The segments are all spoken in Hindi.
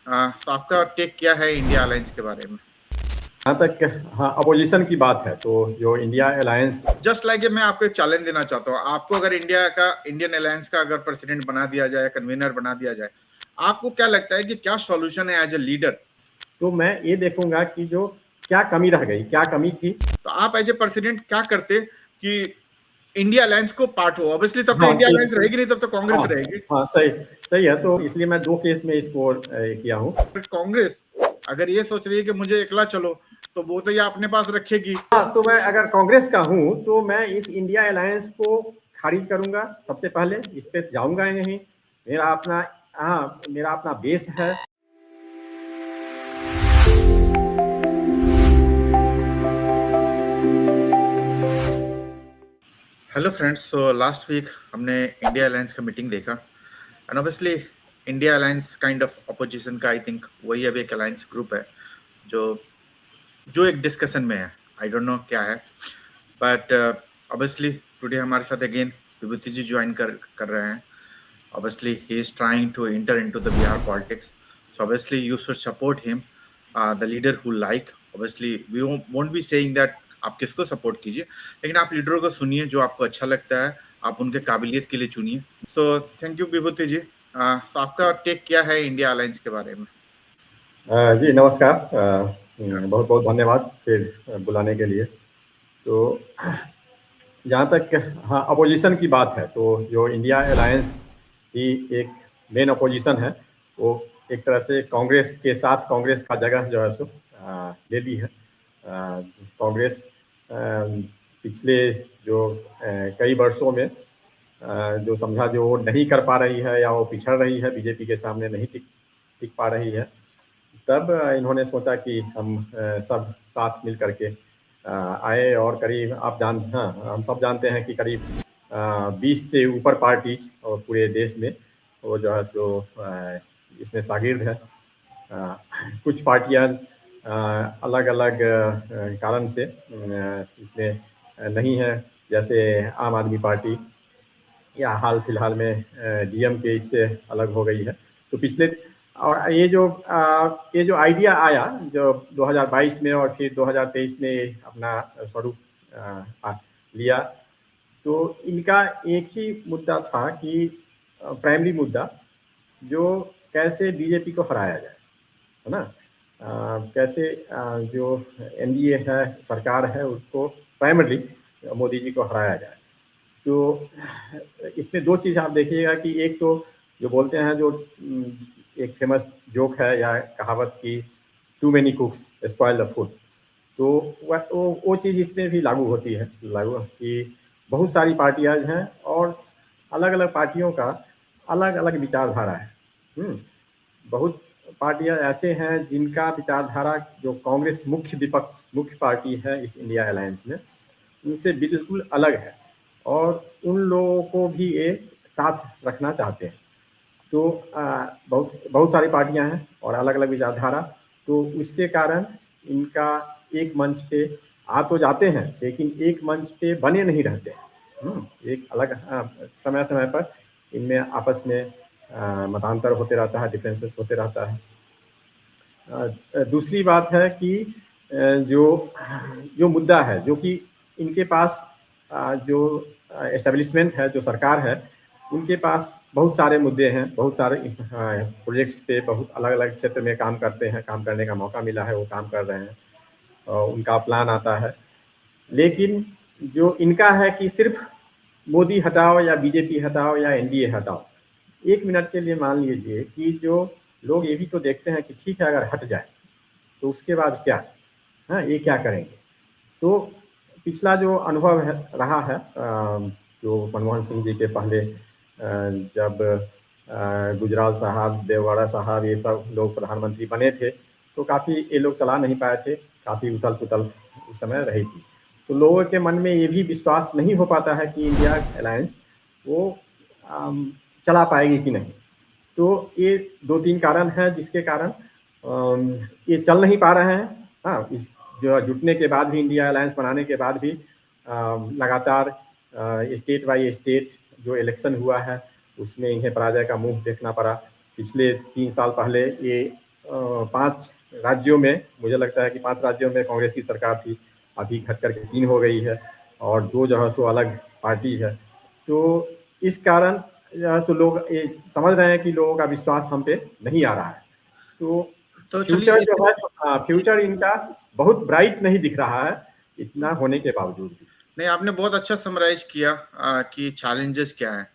तो आपका टेक क्या है इंडिया अलायंस के बारे में? जहाँ तक हाँ अपोजिशन की बात है तो जो इंडिया अलायंस जस्ट लाइक मैं आपको एक चैलेंज देना चाहता हूँ। आपको अगर इंडियन अलायंस का अगर प्रेसिडेंट बना दिया जाए, कन्वीनर बना दिया जाए, आपको क्या लगता है कि क्या सॉल्यूशन है एज ए लीडर? तो मैं ये देखूंगा कि जो क्या कमी रह गई, क्या कमी थी। तो आप एज ए प्रेसिडेंट क्या करते कि इंडिया अलायंस को पार्ट हो? ऑब्वियसली तब तो हाँ इंडिया ठीक, अलायंस रहेगी नहीं, तब तो कांग्रेस हाँ रहेगी। हाँ सही सही है। तो इसलिए मैं दो केस में इसको किया हूँ। कांग्रेस अगर ये सोच रही है कि मुझे अकेला चलो, तो वो तो ये अपने पास रखेगी। हाँ, तो मैं अगर कांग्रेस का हूँ तो मैं इस इंडिया अलायंस को खारिज करूंगा। सबसे पहले इस पे जाऊंगा ही नहीं। मेरा अपना बेस है। Hello friends, so last week हमने इंडिया अलायंस का मीटिंग देखा and obviously India alliance kind of opposition का, आई थिंक वही अब एक अलायंस ग्रुप है जो जो एक डिस्कशन में है। आई डोंट नो क्या है, बट ऑब्वियसली टुडे हमारे साथ अगेन विभूति जी ज्वाइन कर रहे हैं। Obviously he is trying to enter into the Bihar politics, so obviously you should support him, the leader who like. Obviously we won't be saying that आप किसको सपोर्ट कीजिए, लेकिन आप लीडरों को सुनिए जो आपको अच्छा लगता है, आप उनके काबिलियत के लिए चुनिए। सो थैंक यू विभूति जी। तो आपका टेक क्या है इंडिया अलायंस के बारे में? जी नमस्कार। बहुत बहुत धन्यवाद फिर बुलाने के लिए। तो जहाँ तक हाँ अपोजिशन की बात है तो जो इंडिया अलायंस ही एक मेन अपोजिशन है, वो एक तरह से कांग्रेस के साथ कांग्रेस का जगह जो है सो ले ली है। कांग्रेस पिछले जो कई वर्षों में जो समझा जो वो नहीं कर पा रही है या वो पिछड़ रही है, बीजेपी के सामने नहीं टिक टिक पा रही है, तब इन्होंने सोचा कि हम सब साथ मिल करके आए। और करीब हम सब जानते हैं कि करीब 20 से ऊपर पार्टीज और पूरे देश में वो जो है सो इसमें शागिर्द है। कुछ पार्टियां अलग अलग कारण से इसमें नहीं है, जैसे आम आदमी पार्टी या हाल फिलहाल में डीएमके इससे अलग हो गई है। तो पिछले और ये जो आइडिया आया जो 2022 में और फिर 2023 में अपना स्वरूप लिया, तो इनका एक ही मुद्दा था कि प्राइमरी मुद्दा जो कैसे बीजेपी को हराया जाए, है ना। कैसे जो एनडीए है, सरकार है, उसको प्राइमरली मोदी जी को हराया जाए। तो इसमें दो चीज़ आप देखिएगा कि एक तो जो बोलते हैं जो एक फेमस जोक है या कहावत की too many cooks spoil the food, तो वो चीज़ इसमें भी लागू होती है। लागू कि बहुत सारी पार्टियां हैं और अलग अलग पार्टियों का अलग अलग विचारधारा है। बहुत पार्टियां ऐसे हैं जिनका विचारधारा जो कांग्रेस मुख्य पार्टी है इस इंडिया अलायंस में, उनसे बिल्कुल अलग है और उन लोगों को भी ये साथ रखना चाहते हैं। तो बहुत बहुत सारी पार्टियां हैं और अलग अलग विचारधारा, तो उसके कारण इनका एक मंच पे आ तो जाते हैं लेकिन एक मंच पे बने नहीं रहते हैं। एक अलग समय समय पर इनमें आपस में मतांतर होते रहता है, डिफरेंसेस होते रहता है। दूसरी बात है कि जो जो मुद्दा है जो कि इनके पास जो एस्टेब्लिशमेंट है, जो सरकार है, उनके पास बहुत सारे मुद्दे हैं, बहुत सारे प्रोजेक्ट्स पे बहुत अलग अलग क्षेत्र में काम करते हैं, काम करने का मौका मिला है, वो काम कर रहे हैं और उनका प्लान आता है। लेकिन जो इनका है कि सिर्फ मोदी हटाओ या बीजेपी हटाओ या एनडीए हटाओ, एक मिनट के लिए मान लीजिए कि जो लोग ये भी तो देखते हैं कि ठीक है अगर हट जाए तो उसके बाद क्या, हाँ ये क्या करेंगे। तो पिछला जो अनुभव है रहा है जो मनमोहन सिंह जी के पहले जब गुजराल साहब, देवगौड़ा साहब, ये सब लोग प्रधानमंत्री बने थे, तो काफ़ी ये लोग चला नहीं पाए थे, काफ़ी उथल पुथल उस समय रही थी। तो लोगों के मन में ये भी विश्वास नहीं हो पाता है कि इंडिया अलायंस वो चला पाएगी कि नहीं। तो ये दो तीन कारण हैं जिसके कारण ये चल नहीं पा रहे हैं। हाँ, इस जो जुटने के बाद भी, इंडिया अलायंस बनाने के बाद भी लगातार स्टेट बाय स्टेट जो इलेक्शन हुआ है उसमें इन्हें पराजय का मुंह देखना पड़ा। पिछले 3 साल पहले ये 5 राज्यों में, मुझे लगता है कि 5 राज्यों में कांग्रेस की सरकार थी, अभी घट करके 3 हो गई है और 2 जो है सो अलग पार्टी है। तो इस कारण जो है सो लोग ये समझ रहे हैं कि लोगों का विश्वास हम पे नहीं आ रहा है। तो तो फ्यूचर चलिए जो है फ्यूचर इनका बहुत ब्राइट नहीं दिख रहा है, इतना होने के बावजूद भी। नहीं, आपने बहुत अच्छा समराइज किया कि चैलेंजेस क्या हैं।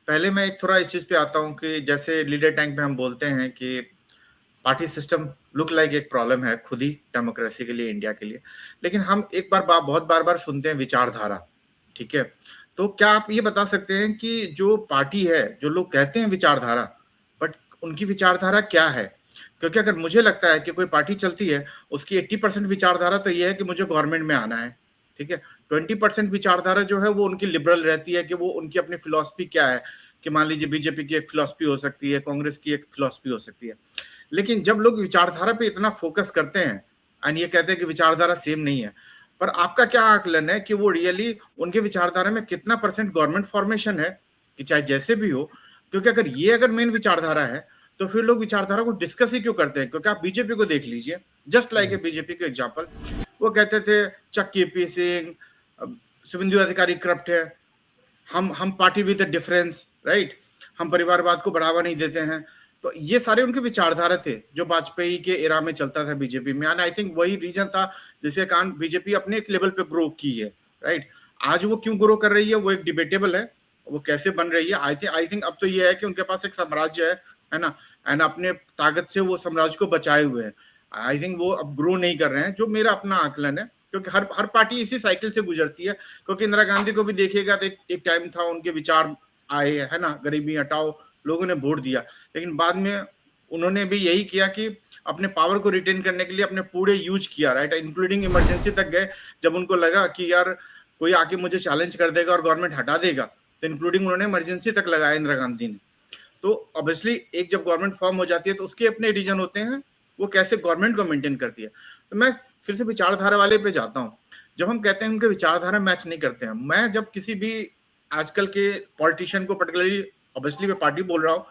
पहले मैं एक थोड़ा इस चीज पे आता हूँ कि जैसे लीडर टैंक में हम बोलते हैं कि पार्टी सिस्टम लुक लाइक एक प्रॉब्लम है खुद ही डेमोक्रेसी के लिए, इंडिया के लिए। लेकिन हम एक बार बहुत बार बार सुनते हैं विचारधारा, ठीक है। तो क्या आप ये बता सकते हैं कि जो पार्टी है, जो लोग कहते हैं विचारधारा, बट उनकी विचारधारा क्या है? क्योंकि अगर मुझे लगता है कि कोई पार्टी चलती है, उसकी 80% विचारधारा तो ये है कि मुझे गवर्नमेंट में आना है, ठीक है। 20% विचारधारा जो है वो उनकी लिबरल रहती है, कि वो उनकी अपनी फिलॉसफी क्या है, कि मान लीजिए बीजेपी की एक फिलॉसफी हो सकती है, कांग्रेस की एक फिलॉसफी हो सकती है। लेकिन जब लोग विचारधारा पे इतना फोकस करते हैं एंड ये कहते हैं कि विचारधारा सेम नहीं है, पर आपका क्या आकलन है कि वो रियली उनके विचारधारा में कितना परसेंट गवर्नमेंट फॉर्मेशन है, कि चाहे जैसे भी हो? क्योंकि अगर मेन विचारधारा है, तो फिर लोग विचारधारा को डिस्कस ही क्यों करते हैं? क्योंकि आप बीजेपी को देख लीजिए, जस्ट लाइक ए बीजेपी के एग्जाम्पल, वो कहते थे चक्की पी सिंह, शुभेंदु अधिकारी करप्ट है, हम पार्टी विद डिफरेंस, राइट, हम परिवारवाद को बढ़ावा नहीं देते हैं। तो ये सारे उनके विचारधारा थे जो वाजपेयी के एरा में चलता था बीजेपी में, एंड आई थिंक वही रीजन था जिसके कारण बीजेपी अपने एक लेवल पे ग्रो की है, राइट। आज वो क्यों ग्रो कर रही है वो एक डिबेटेबल है, वो कैसे बन रही है। आई थिंक अब तो ये है कि उनके पास एक साम्राज्य है ना, एंड अपने ताकत से वो साम्राज्य को बचाए हुए हैं। आई थिंक वो अब ग्रो नहीं कर रहे हैं, जो मेरा अपना आकलन है, क्योंकि हर हर पार्टी इसी साइकिल से गुजरती है। क्योंकि इंदिरा गांधी को भी देखिएगा तो एक टाइम था, उनके विचार आए है ना, गरीबी हटाओ, लोगों ने वोट दिया, लेकिन बाद में उन्होंने भी यही किया कि अपने पावर को रिटेन करने के लिए अपने पूरे यूज किया, राइट, इंक्लूडिंग इमरजेंसी तक गए। जब उनको लगा कि यार कोई आके मुझे चैलेंज कर देगा और गवर्नमेंट हटा देगा, तो इंक्लूडिंग उन्होंने इमरजेंसी तक लगाया इंदिरा गांधी ने। तो ऑब्वियसली एक जब गवर्नमेंट फॉर्म हो जाती है तो उसके अपने रीजन होते हैं, वो कैसे गवर्नमेंट को मेंटेन करती है। तो मैं फिर से विचारधारा वाले पे जाता हूँ। जब हम कहते हैं उनके विचारधारा मैच नहीं करते हैं, मैं जब किसी भी आजकल के पॉलिटिशियन को पर्टिकुलरली, ऑब्वियसली मैं पार्टी बोल रहा हूँ,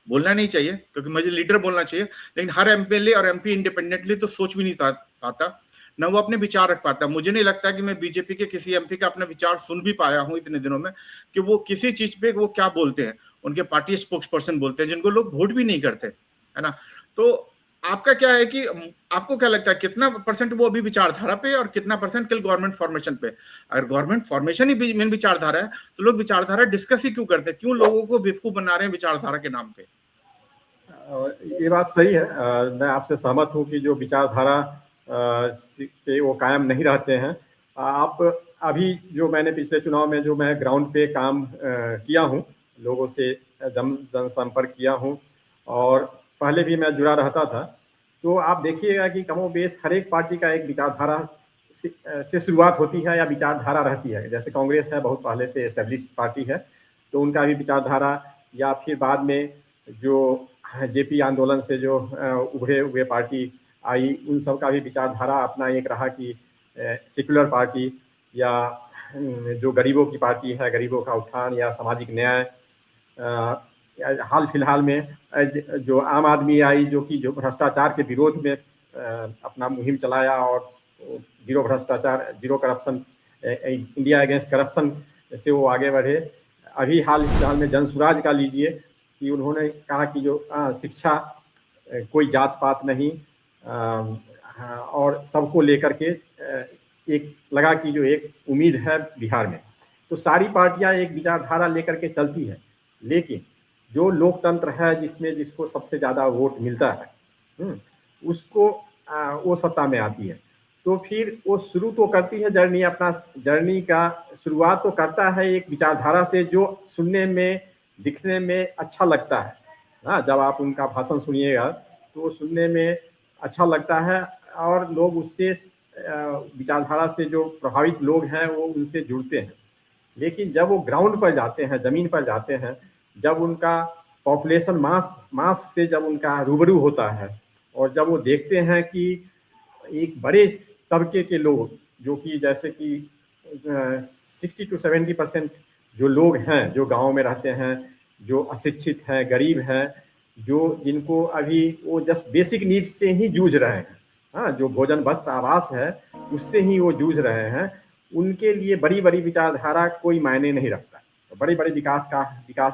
बोलना नहीं चाहिए क्योंकि मुझे लीडर बोलना चाहिए, लेकिन हर एमपीएलए और एमपी इंडिपेंडेंटली तो सोच भी नहीं पाता, ना वो अपने विचार रख पाता। मुझे नहीं लगता कि मैं बीजेपी के किसी एमपी का अपना विचार सुन भी पाया हूं इतने दिनों में, कि वो किसी चीज पे वो क्या बोलते हैं। उनके पार्टी स्पोक्स पर्सन बोलते हैं जिनको लोग वोट भी नहीं करते, है ना। तो आपका क्या है कि आपको क्या लगता है कितना परसेंट वो अभी विचारधारा पे और कितना परसेंट कल गवर्नमेंट फॉर्मेशन पे? अगर गवर्नमेंट फॉर्मेशन ही मेन विचारधारा है, तो लोग विचारधारा डिस्कस ही क्यों करते हैं? क्यों लोगों को बेवकूफ बना रहे हैं विचारधारा के नाम पे? ये बात सही है। मैं आपसे सहमत हूँ कि जो विचारधारा पे वो कायम नहीं रहते हैं। आप अभी जो मैंने पिछले चुनाव में जो मैं ग्राउंड पे काम किया हूँ, लोगों से जनसंपर्क किया हूँ और पहले भी मैं जुड़ा रहता था, तो आप देखिएगा कि कमोबेश हर एक पार्टी का एक विचारधारा से शुरुआत होती है या विचारधारा रहती है। जैसे कांग्रेस है, बहुत पहले से एस्टेब्लिश पार्टी है, तो उनका भी विचारधारा, या फिर बाद में जो जेपी आंदोलन से जो उभरे हुए पार्टी आई, उन सब का भी विचारधारा अपना एक रहा कि सेक्युलर पार्टी या जो गरीबों की पार्टी है, गरीबों का उत्थान या सामाजिक न्याय। हाल फिलहाल में जो आम आदमी आई, जो कि जो भ्रष्टाचार के विरोध में अपना मुहिम चलाया और जीरो भ्रष्टाचार, zero corruption, India against corruption से वो आगे बढ़े। अभी हाल फिलहाल में जनसुराज का लीजिए कि उन्होंने कहा कि जो शिक्षा कोई जात पात नहीं, और सबको लेकर के एक लगा कि जो एक उम्मीद है बिहार में। तो सारी पार्टियां एक विचारधारा लेकर के चलती है, लेकिन जो लोकतंत्र है जिसमें जिसको सबसे ज़्यादा वोट मिलता है, उसको वो सत्ता में आती है। तो फिर वो शुरू तो करती है जर्नी, अपना जर्नी का शुरुआत तो करता है एक विचारधारा से जो सुनने में दिखने में अच्छा लगता है। हाँ, जब आप उनका भाषण सुनिएगा तो सुनने में अच्छा लगता है और लोग उससे विचारधारा से जो प्रभावित लोग हैं वो उनसे जुड़ते हैं। लेकिन जब वो ग्राउंड पर जाते हैं, ज़मीन पर जाते हैं, जब उनका पॉपुलेशन मास से जब उनका रूबरू होता है और जब वो देखते हैं कि एक बड़े तबके के लोग, जो कि जैसे कि 60 to 70% जो लोग हैं जो गाँव में रहते हैं, जो अशिक्षित हैं, गरीब हैं, जो जिनको अभी वो जस्ट बेसिक नीड्स से ही जूझ रहे हैं, हाँ, जो भोजन वस्त्र आवास है उससे ही वो जूझ रहे हैं, उनके लिए बड़ी बड़ी विचारधारा कोई मायने नहीं रखता। बड़ी बड़ी विकास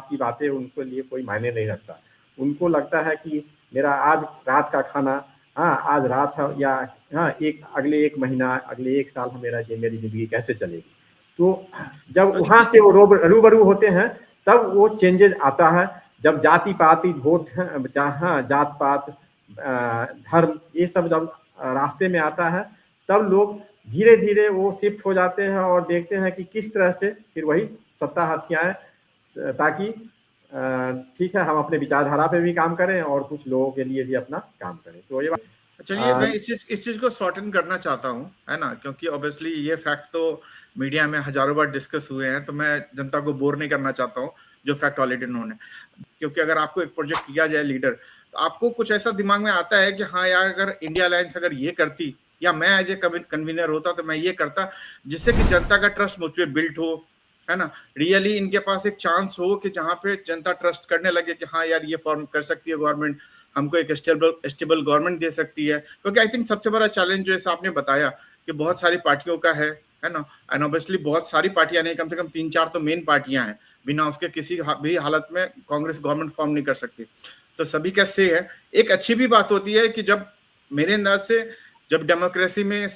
की बातें उनके लिए कोई मायने नहीं रखता। उनको लगता है कि मेरा आज रात का खाना, हाँ, आज रात है, या हाँ, अगले 1 महीना, अगले 1 साल मेरी ज़िंदगी कैसे चलेगी। तो जब तो वहाँ देखिए, से वो रूबरू होते हैं तब वो चेंजेज आता है। जब जाति पाति वोट, जहाँ जात पात, धर्म, ये सब जब रास्ते में आता है तब लोग धीरे धीरे वो शिफ्ट हो जाते हैं और देखते हैं कि किस तरह से फिर वही सत्ता हाथी आए, ताकि ठीक है, हम अपने विचारधारा पे भी काम करें और कुछ लोगों के लिए भी अपना काम करें। तो ये चलिए मैं इस चीज को सॉर्ट इन करना चाहता हूँ, है ना, क्योंकि ऑब्वियसली ये फैक्ट तो मीडिया में हजारों बार डिस्कस हुए हैं, तो मैं जनता को बोर नहीं करना चाहता हूँ जो फैक्ट ऑलरेडी उन्होंने। क्योंकि अगर आपको एक प्रोजेक्ट किया जाए लीडर, तो आपको कुछ ऐसा दिमाग में आता है कि हाँ यार, अगर इंडिया अलायंस अगर ये करती, या मैं एज ए कन्वीनर होता तो मैं ये करता, जिससे कि जनता का ट्रस्ट मुझ पर बिल्ट हो, है ना, रियली इनके पास एक चांस हो कि जहाँ पे जनता ट्रस्ट करने लगे कि हाँ यार, ये फॉर्म कर सकती है गवर्नमेंट, हमको एक स्टेबल गवर्नमेंट दे सकती है। क्योंकि आई थिंक सबसे बड़ा चैलेंज जो ऐसा आपने बताया कि बहुत सारी पार्टियों का है ना, एंड ऑब्वियसली बहुत सारी पार्टियां नहीं, कम से कम 3-4 तो मेन पार्टियां हैं, बिना उसके किसी भी हालत में कांग्रेस गवर्नमेंट फॉर्म नहीं कर सकती। तो सभी का से है। एक अच्छी भी बात होती है कि जब मेरे अंदाज से जब डेमोक्रेसी में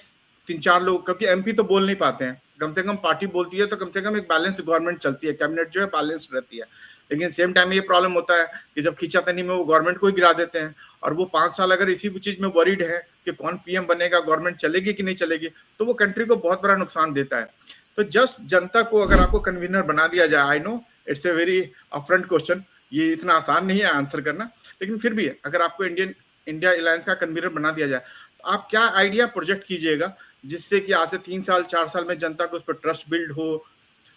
3-4 लोग, क्योंकि एमपी तो बोल नहीं पाते हैं, कम से कम पार्टी बोलती है तो कम से कम एक बैलेंस गवर्नमेंट चलती है, कैबिनेट जो है बैलेंस रहती है। लेकिन सेम टाइम ये प्रॉब्लम होता है कि जब खींचातानी में वो गवर्नमेंट को ही गिरा देते हैं, और वो 5 साल अगर इसी चीज में वरीड है कि कौन पीएम बनेगा, गवर्नमेंट चलेगी कि नहीं चलेगी, तो वो कंट्री को बहुत बड़ा नुकसान देता है। तो जस्ट जनता को अगर आपको कन्वीनर बना दिया जाए, I know it's a very upfront question, ये इतना आसान नहीं है आंसर करना, लेकिन फिर भी अगर आपको इंडिया अलायंस का कन्वीनर बना दिया जाए, तो आप क्या आइडिया प्रोजेक्ट कीजिएगा जिससे कि आज से 3-4 साल में जनता को उस पर ट्रस्ट बिल्ड हो,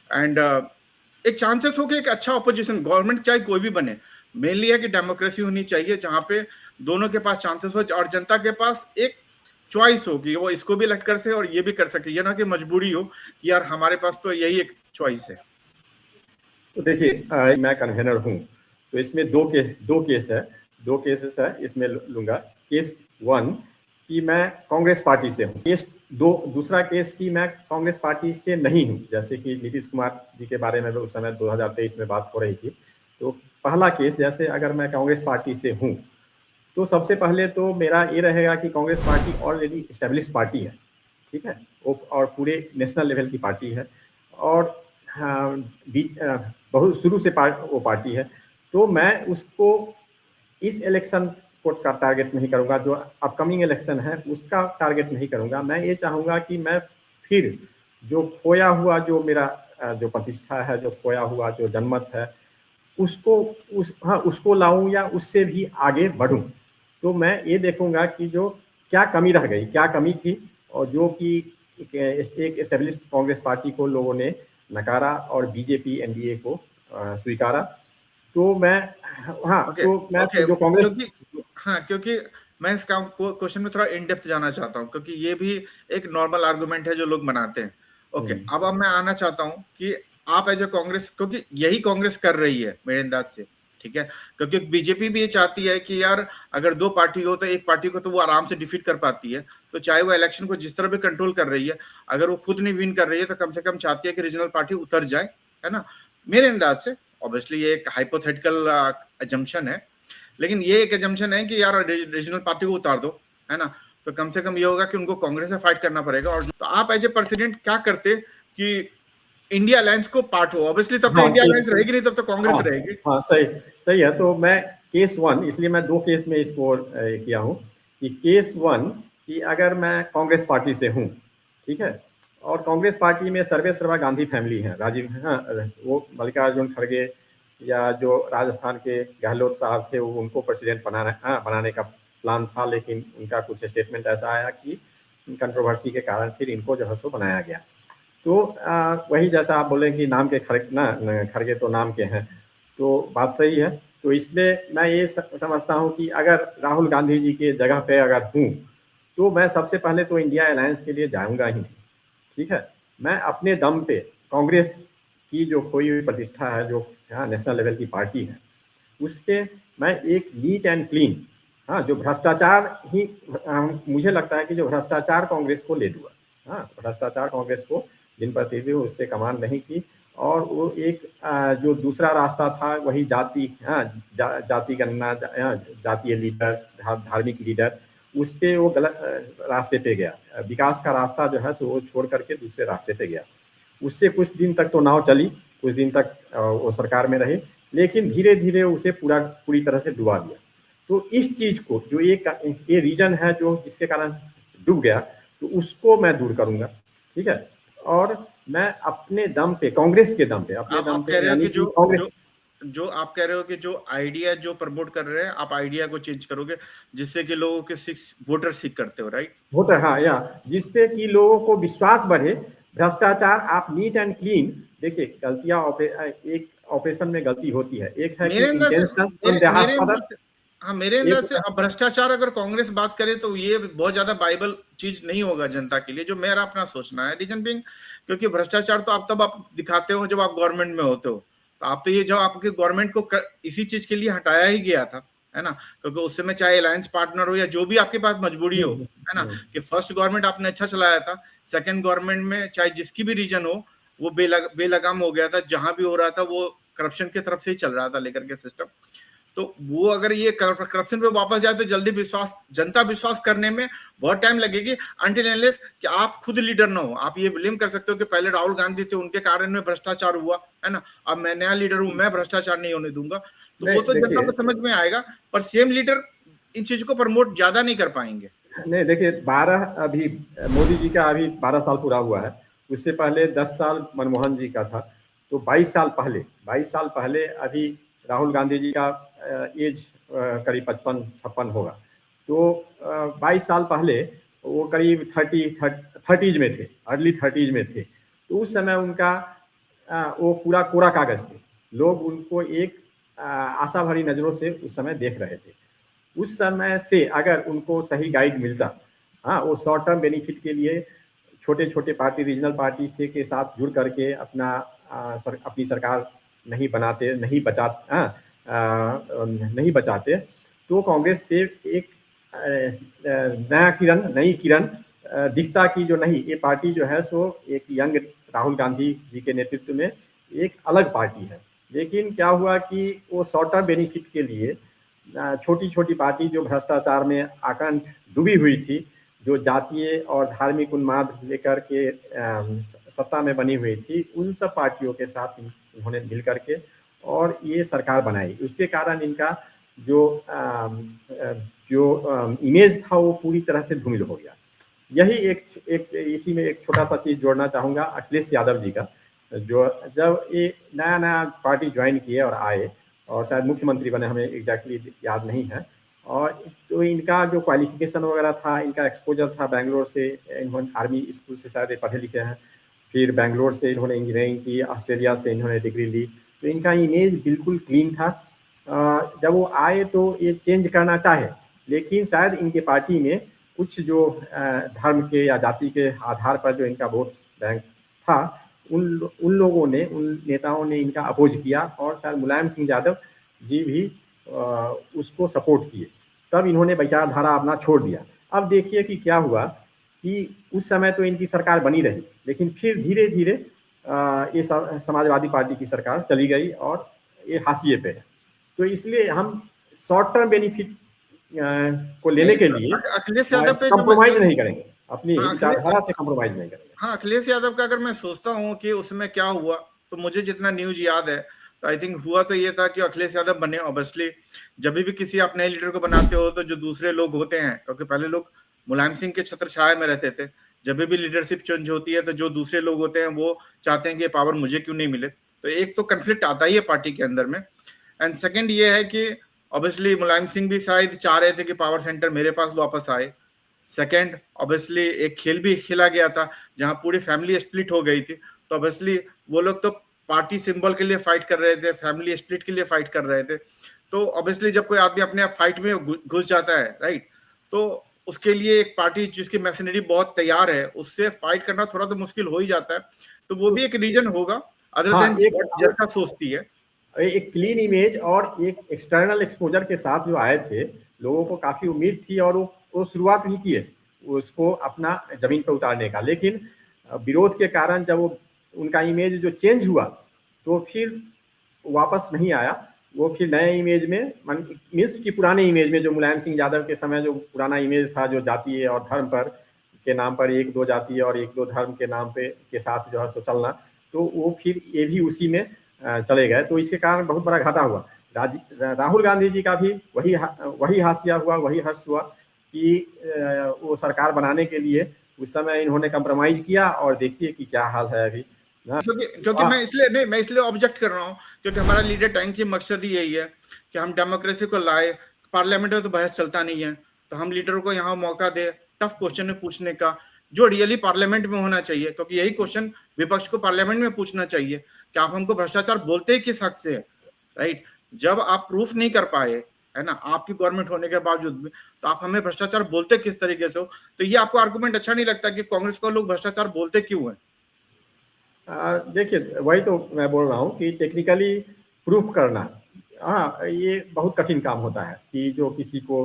एंड एक चांसेस हो कि एक अच्छा ऑपोजिशन गवर्नमेंट चाहे कोई भी बने, मेनली है कि डेमोक्रेसी होनी चाहिए जहां पे दोनों के पास चांसेस हो और जनता के पास एक चॉइस हो कि वो इसको भी इलेक्ट कर सके और ये भी कर सके, ये ना कि मजबूरी हो कि यार हमारे पास तो यही एक चॉइस है। तो देखिए, मैं कन्वेनर हूँ, तो इसमें दो केसेस है इसमें लूंगा। केस 1 कि मैं कांग्रेस पार्टी से हूँ, दूसरा केस कि मैं कांग्रेस पार्टी से नहीं हूँ, जैसे कि नीतीश कुमार जी के बारे में उस समय 2023 में बात हो रही थी। तो पहला केस, जैसे अगर मैं कांग्रेस पार्टी से हूँ, तो सबसे पहले तो मेरा ये रहेगा कि Congress party already establish party है, ठीक है, और पूरे नेशनल लेवल की पार्टी है, और हाँ, बहुत शुरू से वो पार्टी है। तो मैं उसको इस इलेक्शन को टारगेट नहीं करूंगा, जो अपकमिंग इलेक्शन है उसका टारगेट नहीं करूंगा। मैं ये चाहूंगा कि मैं फिर जो खोया हुआ, जो मेरा जो प्रतिष्ठा है, जो खोया हुआ जो जनमत है, उसको लाऊं या उससे भी आगे बढ़ूं। तो मैं ये देखूंगा कि जो क्या कमी रह गई, क्या कमी थी, और जो कि एक एस्टेब्लिश्ड कांग्रेस पार्टी को लोगों ने नकारा और बीजेपी एनडीए को स्वीकारा। तो मैं, हाँ, तो मैं ओके, जो कांग्रेस, क्योंकि मैं इस क्वेश्चन में थोड़ा इन डेप्थ जाना चाहता हूँ, क्योंकि ये भी एक नॉर्मल आर्गुमेंट है जो लोग बनाते हैं। ओके, अब मैं आना चाहता हूँ कि आप एज ए कांग्रेस, क्योंकि यही कांग्रेस कर रही है मेरे अंदाज से, ठीक है, क्योंकि बीजेपी भी ये चाहती है कि यार अगर 2 पार्टी हो तो एक पार्टी को तो वो आराम से डिफीट कर पाती है, तो चाहे वो इलेक्शन को जिस तरह भी कंट्रोल कर रही है, अगर वो खुद नहीं विन कर रही है तो कम से कम चाहती है कि रीजनल पार्टी उतर जाए, है ना, मेरे अंदाज से। ऑब्वियसली ये एक हाइपोथेटिकल अजम्पशन है, लेकिन ये एक एजम्पशन है कि यार रीजनल पार्टी को उतार दो, है ना, तो कम से कम ये होगा कि उनको कांग्रेस से फाइट करना पड़ेगा। और तो आप एज ए प्रेसिडेंट क्या करते कि इंडिया अलायंस को पार्ट हो, ऑब्वियसली तब तो इंडिया अलायंस रहेगी नहीं, तब तो कांग्रेस रहेगी। हाँ, सही है। तो मैं केस 1, इसलिए मैं 2 केस में इसको किया हूँ कि केस 1 कि अगर मैं कांग्रेस पार्टी से हूँ, ठीक है, और कांग्रेस पार्टी में सर्वेसर्वा गांधी फैमिली है, राजीव, हाँ, वो मल्लिकार्जुन खड़गे या जो राजस्थान के गहलोत साहब थे, वो उनको प्रेसिडेंट बनाने का प्लान था, लेकिन उनका कुछ स्टेटमेंट ऐसा आया कि कंट्रोवर्सी के कारण फिर इनको जो है सो बनाया गया। तो वही जैसा आप बोले कि नाम के खड़गे तो नाम के हैं, तो बात सही है। तो इसमें मैं ये समझता हूँ कि अगर राहुल गांधी जी के जगह पे अगर हूँ, तो मैं सबसे पहले तो इंडिया अलायंस के लिए जाऊँगा ही नहीं, ठीक है। मैं अपने दम पे कांग्रेस की जो खोई हुई प्रतिष्ठा है, जो नेशनल लेवल की पार्टी है, उस पर मैं एक नीट एंड क्लीन, हाँ, जो भ्रष्टाचार ही, मुझे लगता है कि जो भ्रष्टाचार कांग्रेस को ले लूँगा, हाँ, भ्रष्टाचार कांग्रेस को दिन प्रतिदिन उस पर कमान नहीं की, और वो एक जो दूसरा रास्ता था वही जाति, हाँ, जाति गणना, जातीय लीडर, धार्मिक लीडर, उस पे वो गलत रास्ते पे गया। विकास का रास्ता जो है सो वो छोड़ करके दूसरे रास्ते पे गया। उससे कुछ दिन तक तो नाव चली, कुछ दिन तक वो सरकार में रहे, लेकिन धीरे धीरे उसे पूरी तरह से डुबा दिया। तो इस चीज को जो ये रीजन है जो जिसके कारण डूब गया, तो उसको मैं दूर करूंगा, ठीक है। और मैं अपने दम पे, कांग्रेस के दम पे, अपने दम आप कह पे, रहे हो यानी कि कि कांग्रेस, जो आप कह रहे हो कि जो आइडिया जो प्रमोट कर रहे हैं, आप आइडिया को चेंज करोगे जिससे कि लोगों के वोटर सीख करते हो, राइट? वोटर, हाँ, या जिससे कि लोगों को विश्वास बढ़े। भ्रष्टाचार, आप नीट एंड क्लीन देखिए, गलतियां एक ऑपरेशन में गलती होती है, एक है कि मेरे अंदर से इंटेंशनल मेरे संदेहास्पद, अंदर से हाँ, मेरे अंदर एक, से अब भ्रष्टाचार अगर कांग्रेस बात करे तो ये बहुत ज्यादा बाइबल चीज नहीं होगा जनता के लिए, जो मेरा अपना सोचना है। रीजन बिंग, क्योंकि भ्रष्टाचार तो आप तब आप दिखाते हो जब आप गवर्नमेंट में होते हो। तो आप तो ये जब आपके गवर्नमेंट को इसी चीज के लिए हटाया ही गया था, है ना? क्योंकि उस समय चाहे अलायंस पार्टनर हो या जो भी आपके पास मजबूरी हो, है ना, कि फर्स्ट गवर्नमेंट आपने अच्छा चलाया था, सेकंड गवर्नमेंट में चाहे जिसकी भी रीजन हो वो बेलगाम हो गया था, जहां भी हो रहा था वो करप्शन की तरफ से ही चल रहा था लेकर के सिस्टम। तो वो अगर ये करप्शन पे वापस जाए तो जल्दी जनता विश्वास करने में बहुत टाइम लगेगी, अनटिल अनलेस कि आप खुद लीडर ना हो। आप ये ब्लेम कर सकते हो कि पहले राहुल गांधी थे, उनके कारण में भ्रष्टाचार हुआ, है ना, अब मैं नया लीडर हूं, मैं भ्रष्टाचार नहीं होने दूंगा। तो वो नहीं तो जनता देखिए, को समझ में आएगा, पर सेम लीडर इन चीजों को प्रमोट ज्यादा नहीं कर पाएंगे। नहीं देखिए, 12 अभी मोदी जी का अभी 12 साल पूरा हुआ है, उससे पहले 10 साल मनमोहन जी का था। तो 22 साल पहले अभी राहुल गांधी जी का एज करीब 55-56 होगा। तो 22 साल पहले वो करीब 30s में थे, अर्ली 30s में थे। तो उस समय उनका वो पूरा कोरा कागज थे, लोग उनको एक आशा भरी नज़रों से उस समय देख रहे थे। उस समय से अगर उनको सही गाइड मिलता, हाँ, वो शॉर्ट टर्म बेनिफिट के लिए छोटे छोटे पार्टी, रीजनल पार्टी से के साथ जुड़ करके अपनी सरकार नहीं बचाते, तो कांग्रेस पे एक नई किरण दिखता कि जो नहीं, ये पार्टी जो है सो एक यंग राहुल गांधी जी के नेतृत्व में एक अलग पार्टी है। लेकिन क्या हुआ कि वो शॉर्ट टर्म बेनिफिट के लिए छोटी छोटी पार्टी जो भ्रष्टाचार में आकंठ डूबी हुई थी, जो जातीय और धार्मिक उन्माद लेकर के सत्ता में बनी हुई थी, उन सब पार्टियों के साथ इन्होंने मिल करके और ये सरकार बनाई। उसके कारण इनका जो इमेज था वो पूरी तरह से धूमिल हो गया। यही एक इसी में एक छोटा सा चीज जोड़ना चाहूँगा अखिलेश यादव जी का, जो जब ये नया नया पार्टी ज्वाइन किए और आए और शायद मुख्यमंत्री बने, हमें एग्जैक्टली याद नहीं है। और तो इनका जो क्वालिफिकेशन वगैरह था, इनका एक्सपोजर था बैंगलोर से, इन्होंने आर्मी स्कूल से शायद पढ़े लिखे हैं, फिर बैंगलोर से इन्होंने इंजीनियरिंग की, ऑस्ट्रेलिया से इन्होंने डिग्री ली, तो इनका इमेज बिल्कुल क्लीन था। जब वो आए तो ये चेंज करना चाहे, लेकिन शायद इनके पार्टी में कुछ जो धर्म के या जाति के आधार पर जो इनका वोट बैंक था, उन लोगों ने, उन नेताओं ने इनका अपोज किया, और शायद मुलायम सिंह यादव जी भी उसको सपोर्ट किए। तब इन्होंने विचारधारा अपना छोड़ दिया। अब देखिए कि क्या हुआ कि उस समय तो इनकी सरकार बनी रही, लेकिन फिर धीरे धीरे ये समाजवादी पार्टी की सरकार चली गई और ये हाशिए पे है। तो इसलिए हम शॉर्ट टर्म बेनिफिट को लेने नहीं, के लिए अखिलेश यादव पे जो कंप्रोमाइज नहीं करेंगे, अपनी हाँ विचारधारा से कंप्रोमाइज नहीं करेंगे। हाँ, अखिलेश यादव का अगर मैं सोचता हूँ कि उसमें क्या हुआ, तो मुझे जितना न्यूज याद है तो आई थिंक हुआ तो ये था कि अखिलेश यादव बने। ऑब्वियसली जब भी किसी आप नए लीडर को बनाते हो तो जो दूसरे लोग होते हैं, क्योंकि पहले लोग मुलायम सिंह के छत्र छाया में रहते थे, जब भी लीडरशिप चेंज होती है तो जो दूसरे लोग होते हैं वो चाहते हैं कि पावर मुझे क्यों नहीं मिले। तो एक तो कंफ्लिक्ट आता ही है पार्टी के अंदर में। एंड सेकेंड ये है कि ऑब्वियसली मुलायम सिंह भी शायद चाह रहे थे कि पावर सेंटर मेरे पास वापस आए। सेकेंड, ऑब्वियसली एक खेल भी खेला गया था जहां पूरी फैमिली स्प्लिट हो गई थी, तो ऑब्वियसली वो लोग तो पार्टी सिंबल के लिए फाइट कर रहे थे, फैमिली स्प्लिट के लिए फाइट कर रहे थे। तो ऑब्वियसली जब कोई आदमी अपने आप फाइट में घुस जाता है, राइट, तो उसके लिए एक पार्टी जिसकी मैशनरी बहुत तैयार है उससे फाइट करना थोड़ा तो मुश्किल हो ही जाता है। तो वो भी एक रीजन होगा, अदर हाँ, देन एक जनता सोचती है। एक क्लीन इमेज और एक एक्सटर्नल एक्सपोजर के साथ जो आए थे, लोगों को काफ़ी उम्मीद थी और वो शुरुआत भी किए उसको अपना ज़मीन पर उतारने का। लेकिन विरोध के कारण जब वो उनका इमेज जो चेंज हुआ, तो फिर वापस नहीं आया। वो फिर नए इमेज में मीन्स कि पुराने इमेज में जो मुलायम सिंह यादव के समय जो पुराना इमेज था, जो जातीय और धर्म पर के नाम पर एक दो जातीय और एक दो धर्म के नाम पे के साथ जो है सो चलना, तो वो फिर ये भी उसी में चले गए। तो इसके कारण बहुत बड़ा घाटा हुआ। राहुल गांधी जी का भी वही हाशिया हुआ, वही हर्ष हुआ कि वो सरकार बनाने के लिए उस समय इन्होंने कंप्रोमाइज किया और देखिए कि क्या हाल है अभी ना। क्योंकि मैं इसलिए ऑब्जेक्ट कर रहा हूँ क्योंकि हमारा लीडर टैंक की मकसद ही यही है कि हम डेमोक्रेसी को लाए। पार्लियामेंट में तो बहस चलता नहीं है, तो हम लीडर को यहाँ मौका दे टफ क्वेश्चन पूछने का, जो रियली पार्लियामेंट में होना चाहिए। क्योंकि यही क्वेश्चन विपक्ष को पार्लियामेंट में पूछना चाहिए कि आप हमको भ्रष्टाचार बोलते ही किस हक से है, राइट? जब आप प्रूफ नहीं कर पाए, है ना, आपकी गवर्नमेंट होने के बावजूद भी, तो आप हमें भ्रष्टाचार बोलते किस तरीके से हो? तो ये आपको आर्गुमेंट अच्छा नहीं लगता कि कांग्रेस को लोग भ्रष्टाचार बोलते क्यों है? देखिए, वही तो मैं बोल रहा हूँ कि टेक्निकली प्रूफ करना, हाँ, ये बहुत कठिन काम होता है कि जो किसी को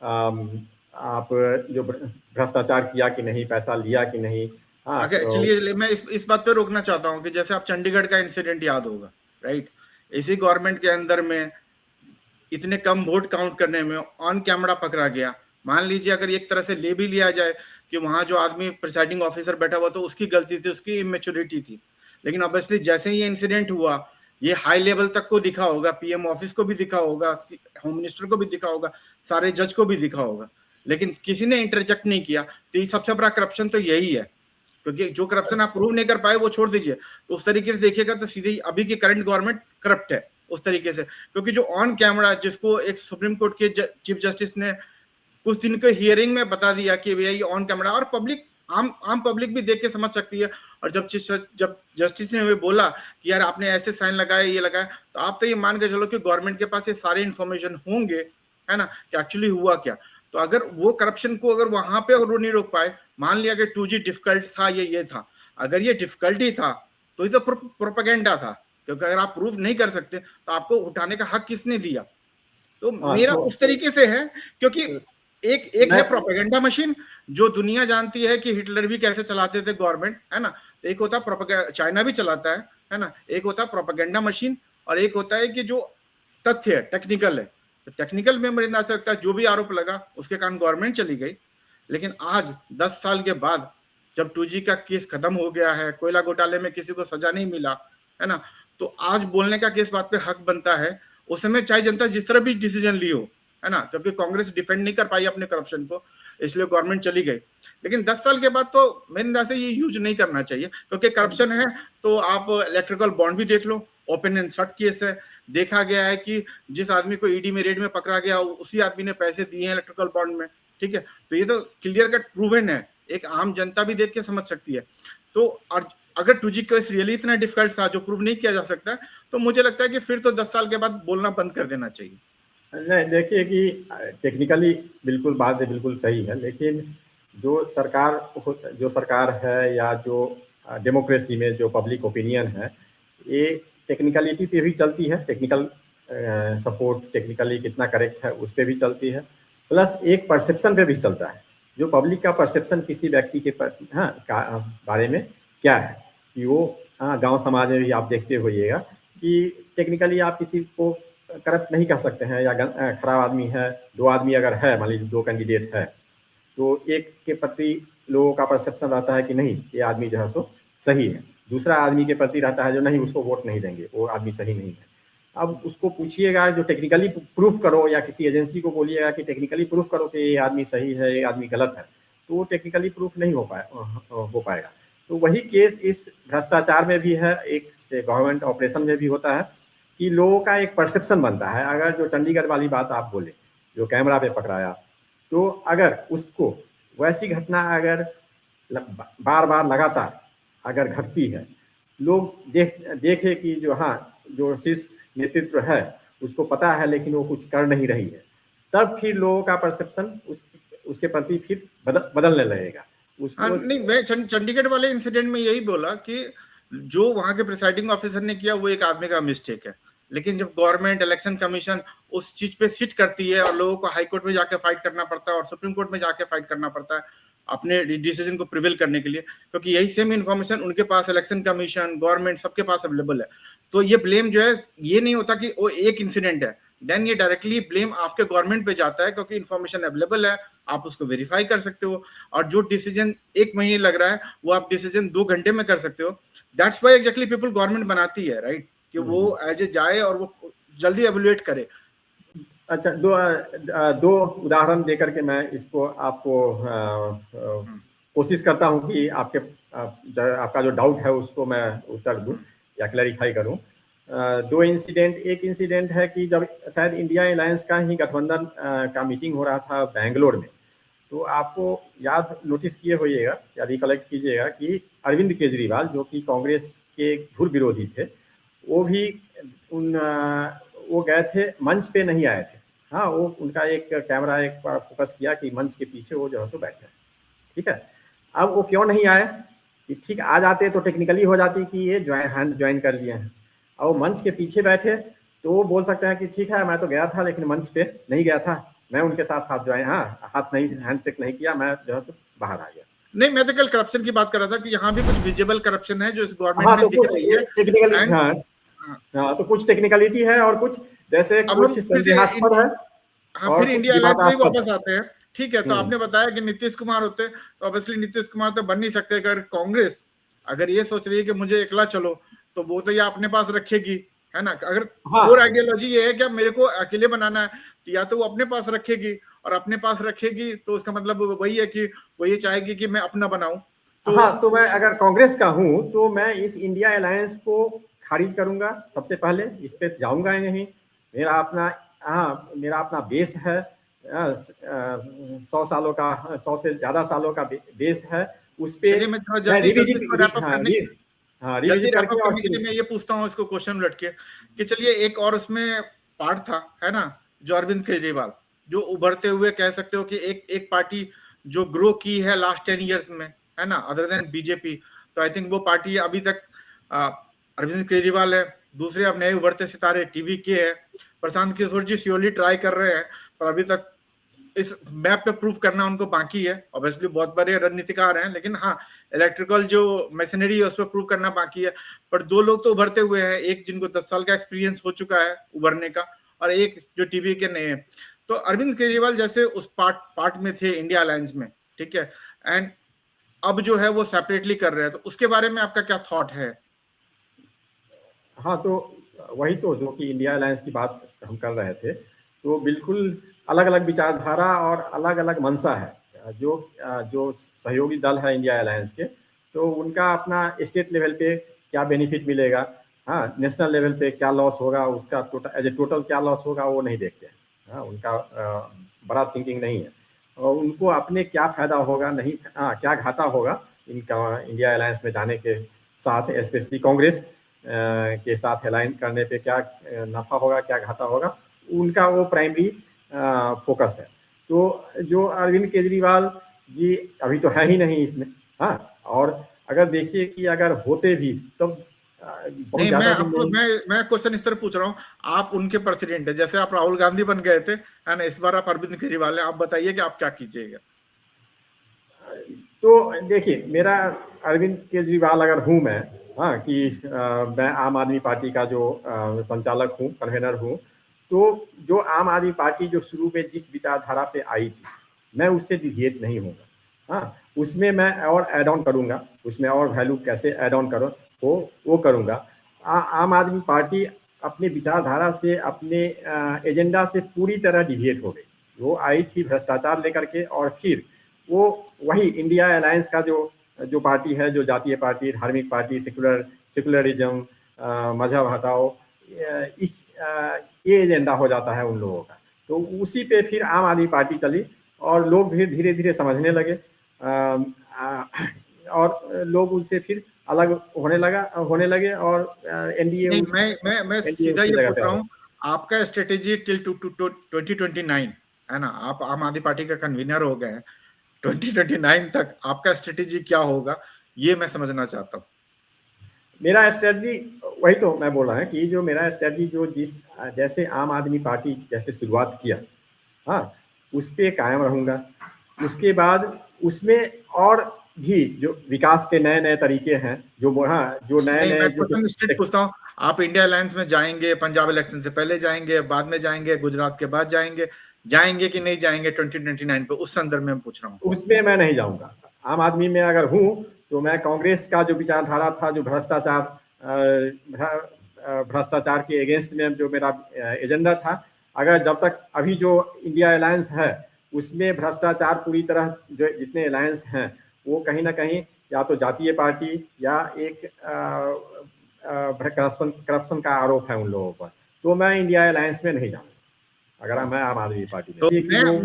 आप जो भ्रष्टाचार किया कि नहीं, पैसा लिया कि नहीं। हाँ, चलिए मैं इस बात पे रोकना चाहता हूँ कि जैसे आप चंडीगढ़ का इंसिडेंट याद होगा, राइट? इसी गवर्नमेंट के अंदर में इतने कम वोट काउंट करने में ऑन कैमरा पकड़ा गया। मान लीजिए अगर एक तरह से ले भी लिया जाए कि वहां जो आदमी प्रिसाइडिंग ऑफिसर बैठा हुआ तो उसकी गलती थी, उसकी इमेच्योरिटी थी, लेकिन ऑब्वियसली जैसे ही ये इंसिडेंट हुआ, ये हाई लेवल तक को दिखा होगा, पीएम ऑफिस को भी दिखा होगा, होम मिनिस्टर को भी दिखा होगा, सारे जज को भी दिखा होगा, लेकिन किसी ने इंटरजेक्ट नहीं किया। तो ये सबसे बड़ा करप्शन तो यही है, क्योंकि जो करप्शन आप प्रूव नहीं कर पाए वो छोड़ दीजिए, तो उस तरीके से देखिएगा तो सीधे ही अभी की करंट गवर्नमेंट करप्ट है उस तरीके से। क्योंकि जो ऑन कैमरा, जिसको एक सुप्रीम कोर्ट के चीफ जस्टिस ने कुछ दिन के हियरिंग में बता दिया कि भैया ये ऑन कैमरा, और पब्लिक आम पब्लिक भी देख के समझ सकती है। और जब जस्टिस ने बोला कि यार आपने ऐसे साइन लगाए, ये लगाया, तो आप तो ये मान के चलो कि गवर्नमेंट के पास ये सारे इंफॉर्मेशन होंगे, है ना, कि एक्चुअली हुआ क्या। तो अगर वो करप्शन को अगर वहां पे और नहीं रोक पाए, मान लिया कि 2G डिफिकल्ट था, ये था, अगर ये डिफिकल्टी था तो ये तो प्रोपेगेंडा था, क्योंकि अगर आप प्रूफ नहीं कर सकते तो आपको उठाने का हक किसने दिया? तो मेरा उस तरीके से है, क्योंकि एक है प्रोपेगेंडा मशीन, जो दुनिया जानती है कि हिटलर भी कैसे चलाते थे गवर्नमेंट, है ना। एक होता है चाइना भी चलाता है ना। एक होता है प्रोपेगेंडा मशीन, और एक होता है कि जो तथ्य है, टेक्निकल है। तो टेक्निकल में मेरे अंदाज से लगता है जो भी आरोप लगा उसके कारण गवर्नमेंट चली गई। लेकिन आज 10 साल के बाद जब 2G का केस खत्म हो गया है, कोयला घोटाले में किसी को सजा नहीं मिला, है ना, तो आज बोलने का किस बात पे हक बनता है? उस समय चाहे जनता जिस तरह भी डिसीजन ली हो, है ना, क्योंकि कांग्रेस डिफेंड नहीं कर पाई अपने करप्शन को, इसलिए गवर्नमेंट चली गई। लेकिन 10 साल के बाद तो मेरे अंदाज से ये यूज नहीं करना चाहिए, क्योंकि करप्शन है तो आप इलेक्ट्रिकल बॉन्ड भी देख लो, ओपन एंड शट केस है। देखा गया है कि जिस आदमी को ईडी में रेड में पकड़ा गया, उसी आदमी ने पैसे दिए हैं इलेक्ट्रिकल बॉन्ड में, ठीक है। तो ये तो क्लियर कट प्रूवन है, एक आम जनता भी देख के समझ सकती है। तो अगर 2G केस रियली इतना डिफिकल्ट था जो प्रूव नहीं किया जा सकता, तो मुझे लगता है कि फिर तो 10 साल के बाद बोलना बंद कर देना चाहिए। नहीं, देखिए कि टेक्निकली बिल्कुल बात है, बिल्कुल सही है, लेकिन जो सरकार है या जो डेमोक्रेसी में जो पब्लिक ओपिनियन है, ये टेक्निकलिटी पे भी चलती है। टेक्निकल सपोर्ट टेक्निकली कितना करेक्ट है उस पर भी चलती है, प्लस एक परसेप्शन पे भी चलता है, जो पब्लिक का परसेप्शन किसी व्यक्ति के बारे में क्या है, कि वो गांव समाज में भी आप देखते होइएगा कि टेक्निकली आप किसी को करप्ट नहीं कर सकते हैं, या खराब आदमी है, दो आदमी अगर है, मान लीजिए 2 कैंडिडेट है, तो एक के प्रति लोगों का परसेप्शन रहता है कि नहीं ये आदमी जो है सो सही है, दूसरा आदमी के प्रति रहता है जो नहीं उसको वोट नहीं देंगे, वो आदमी सही नहीं है। अब उसको पूछिएगा जो टेक्निकली प्रूफ करो, या किसी एजेंसी को बोलिएगा कि टेक्निकली प्रूफ करो कि ये आदमी सही है, ये आदमी गलत है, तो वो टेक्निकली प्रूफ नहीं हो पाएगा। तो वही केस इस भ्रष्टाचार में भी है, एक से गवर्नमेंट ऑपरेशन में भी होता है, कि लोगों का एक परसेप्शन बनता है। अगर जो चंडीगढ़ वाली बात आप बोले, जो कैमरा पे पकड़ाया, तो अगर उसको वैसी घटना अगर बार बार लगातार अगर घटती है, लोग देखे कि जो शीर्ष नेतृत्व है उसको पता है लेकिन वो कुछ कर नहीं रही है, तब फिर लोगों का परसेप्शन उसके प्रति फिर बदलने लगेगा उसको। नहीं, मैं चंडीगढ़ वाले इंसिडेंट में यही बोला कि जो वहां के प्रिसाइडिंग ऑफिसर ने किया वो एक आदमी का मिस्टेक है, लेकिन जब गवर्नमेंट इलेक्शन कमीशन उस चीज पे सिट करती है और लोगों को हाई कोर्ट में जाके फाइट करना पड़ता है और सुप्रीम कोर्ट में जाके फाइट करना पड़ता है अपने डिसीजन को प्रिवेल करने के लिए, क्योंकि यही सेम इन्फॉर्मेशन उनके पास इलेक्शन कमीशन, गवर्नमेंट, सबके पास अवेलेबल है। तो ये ब्लेम जो है, ये नहीं होता कि वो एक इंसिडेंट है, देन ये डायरेक्टली ब्लेम आपके गवर्नमेंट पे जाता है, क्योंकि इन्फॉर्मेशन अवेलेबल है, आप उसको वेरीफाई कर सकते हो, और जो डिसीजन 1 महीने लग रहा है वो आप डिसीजन 2 घंटे में कर सकते हो। That's why exactly people government बनाती है, राइट, कि वो एज ए जाए और वो जल्दी एवेल्युएट करे। अच्छा, दो उदाहरण देकर के मैं इसको आपको कोशिश करता हूं कि आपका जो डाउट है उसको मैं उत्तर दूं या क्लैरिफाई करूं। दो इंसिडेंट, एक इंसिडेंट है कि जब शायद इंडिया अलायंस का ही गठबंधन का मीटिंग हो रहा था बेंगलोर में, तो आपको याद नोटिस किए होइएगा या रिकलेक्ट कीजिएगा कि अरविंद केजरीवाल, जो कि कांग्रेस के घोर विरोधी थे, वो भी वो गए थे, मंच पे नहीं आए थे। हाँ, वो उनका एक कैमरा एक बार फोकस किया कि मंच के पीछे वो जो है सो बैठे, ठीक है। अब वो क्यों नहीं आए कि ठीक आ जाते तो टेक्निकली हो जाती कि ये ज्वाइन कर लिए हैं। और वो मंच के पीछे बैठे तो वो बोल सकते हैं कि ठीक है, मैं तो गया था लेकिन मंच पे नहीं गया था, मैं उनके साथ हाथ नहीं, हैंडशेक नहीं किया, मैं जो है सो बाहर आ गया। नहीं, मैं तो कल करप्शन की बात कर रहा था कि यहाँ भी कुछ विजिबल करप्शन है जो इस गवर्नमेंट हाँ, में तो दिख कुछ रही है। टेक्निकली, हाँ, हाँ, तो कुछ टेक्निकलिटी है और कुछ जैसे अब हम कुछ फिर से संदेहास्पद है हाँ, और फिर कुछ इंडिया अलायंस में ही विवादास्पद वापस आते हैं। ठीक है, तो आपने बताया कि नीतीश कुमार होते तो ऑब्वियसली नीतीश कुमार तो बन नहीं सकते। अगर कांग्रेस अगर ये सोच रही है कि मुझे अकेला चलो, तो वो तो ये अपने पास रखेगी, है ना। अगर कोर आइडियोलॉजी ये है कि अब मेरे को अकेले बनाना है, तो या तो वो अपने पास रखेगी, और अपने पास रखेगी तो उसका मतलब वही है कि वो ये चाहेगी कि मैं अपना बनाऊं। तो मैं अगर कांग्रेस का हूं तो मैं इस इंडिया अलायंस को खारिज करूंगा, सबसे पहले इस पे जाऊंगा ही नहीं। मेरा अपना बेस है, 100 से ज्यादा सालों का बेस है, उस पे चलिए, मैं थोड़ा मैं जल्दी जल्दी इसको रैप अप करने जल्दी रैप अप करने के लिए मैं ये पूछता हूँ इसको क्वेश्चन लटके कि चलिए एक और उसमें पार्ट था, है ना, जो अरविंद केजरीवाल, जो उभरते हुए कह सकते हो कि एक पार्टी जो ग्रो की है लास्ट 10 ईयर्स में, है ना, अदर देन बीजेपी। तो आई थिंक वो पार्टी अभी तक अरविंद केजरीवाल है। दूसरे अब नए उभरते सितारे टीवी के है, प्रशांत किशोर जी श्योरली ट्राई कर रहे हैं, पर अभी तक इस मैप पे प्रूव करना उनको बाकी है। ऑब्वियसली बहुत बड़े रणनीतिकार हैं, लेकिन हाँ, इलेक्ट्रिकल जो मशीनरी है उस पर प्रूव करना बाकी है। पर दो लोग तो उभरते हुए हैं, एक जिनको 10 साल का एक्सपीरियंस हो चुका है उभरने का, और एक जो टीवी के नए हैं। तो अरविंद केजरीवाल जैसे उस पार्ट में थे इंडिया अलायंस में, ठीक है, एंड अब जो है वो सेपरेटली कर रहे हैं, तो उसके बारे में आपका क्या थॉट है? हाँ, तो वही तो जो कि इंडिया अलायंस की बात हम कर रहे थे, तो बिल्कुल अलग अलग विचारधारा और अलग अलग मंशा है। जो सहयोगी दल है इंडिया अलायंस के, तो उनका अपना स्टेट लेवल पे क्या बेनिफिट मिलेगा, हाँ, नेशनल लेवल पे क्या लॉस होगा, उसका टोटल क्या लॉस होगा वो नहीं देखते हैं। हाँ, उनका बड़ा थिंकिंग नहीं है, और उनको अपने क्या फायदा होगा, नहीं, हाँ, क्या घाटा होगा इनका इंडिया अलायंस में जाने के साथ, स्पेशली कांग्रेस के साथ अलाइन करने पे क्या नफा होगा, क्या घाटा होगा, उनका वो प्राइमरी फोकस है। तो जो अरविंद केजरीवाल जी अभी तो है ही नहीं इसमें, हाँ, और अगर देखिए कि अगर होते भी तब बहुत नहीं, ज्यादा दिन नहीं। मैं क्वेश्चन इस तरह पूछ रहा हूँ, आप उनके प्रेसिडेंट है, जैसे आप राहुल गांधी बन गए थे, है ना, इस बार आप अरविंद केजरीवाल है, आप बताइए कि आप क्या कीजिएगा। तो देखिए, मेरा अरविंद केजरीवाल अगर हूँ मैं, हाँ, कि मैं आम आदमी पार्टी का जो संचालक हूँ, कन्वेनर हूँ, तो जो आम आदमी पार्टी जो शुरू में जिस विचारधारा पे आई थी, मैं उससे डिविएट नहीं होगा। हाँ, उसमें मैं और ऐड ऑन करूँगा, उसमें और वैल्यू कैसे ऐड ऑन करो वो करूँगा। आम आदमी पार्टी अपने विचारधारा से, अपने एजेंडा से पूरी तरह डिविएट हो गई। वो आई थी भ्रष्टाचार लेकर के, और फिर वो वही इंडिया अलायंस का जो पार्टी है, जो जातीय पार्टी, धार्मिक पार्टी, सेकुलरिज्म, मजहब हटाओ, ये एजेंडा हो जाता है उन लोगों का। तो उसी पे फिर आम आदमी पार्टी चली, और लोग भी धीरे धीरे समझने लगे, और लोग उनसे फिर अलग होने लगे, और एनडीए नहीं, मैं सीधा उसकी ये जगह पूछ पे आ रहा गया। हूँ, आपका स्ट्रेटेजी टिल 2029, है ना, आप आम आदमी पार्टी का कन्वीनर हो गए हैं, 2029 तक आपका स्ट्रेटेजी क्या होगा, ये मैं समझना चाहता हूँ। मेरा स्ट्रेटजी वही तो मैं बोल रहा हूँ कि जो मेरा स्ट्रेटजी जो जैसे आम आदमी पार्टी जैसे शुरुआत किया, हाँ, उस पे कायम रहूंगा। उसके बाद उसमें और भी जो विकास के नए नए तरीके हैं, जो हाँ, जो नए नहीं, नए मैं जो क्वेश्चन स्ट्रिक्ट पूछता हूँ, आप इंडिया अलायंस में जाएंगे, पंजाब इलेक्शन से पहले जाएंगे, बाद में जाएंगे, गुजरात के बाद जाएंगे, जाएंगे कि नहीं जाएंगे 2029 पे, उस संदर्भ में मैं पूछ रहा हूँ। उसमें मैं नहीं जाऊंगा। आम आदमी में अगर हूँ तो मैं कांग्रेस का जो विचारधारा था, जो भ्रष्टाचार के अगेंस्ट में जो मेरा एजेंडा था, अगर जब तक अभी जो इंडिया अलायंस है उसमें भ्रष्टाचार पूरी तरह, जो जितने अलायंस हैं वो कहीं ना कहीं या तो जातीय पार्टी या एक करप्शन का आरोप है उन लोगों पर, तो मैं इंडिया अलायंस में नहीं जाऊंगा अगर मैं आम आदमी पार्टी में। तो देखिए कि जो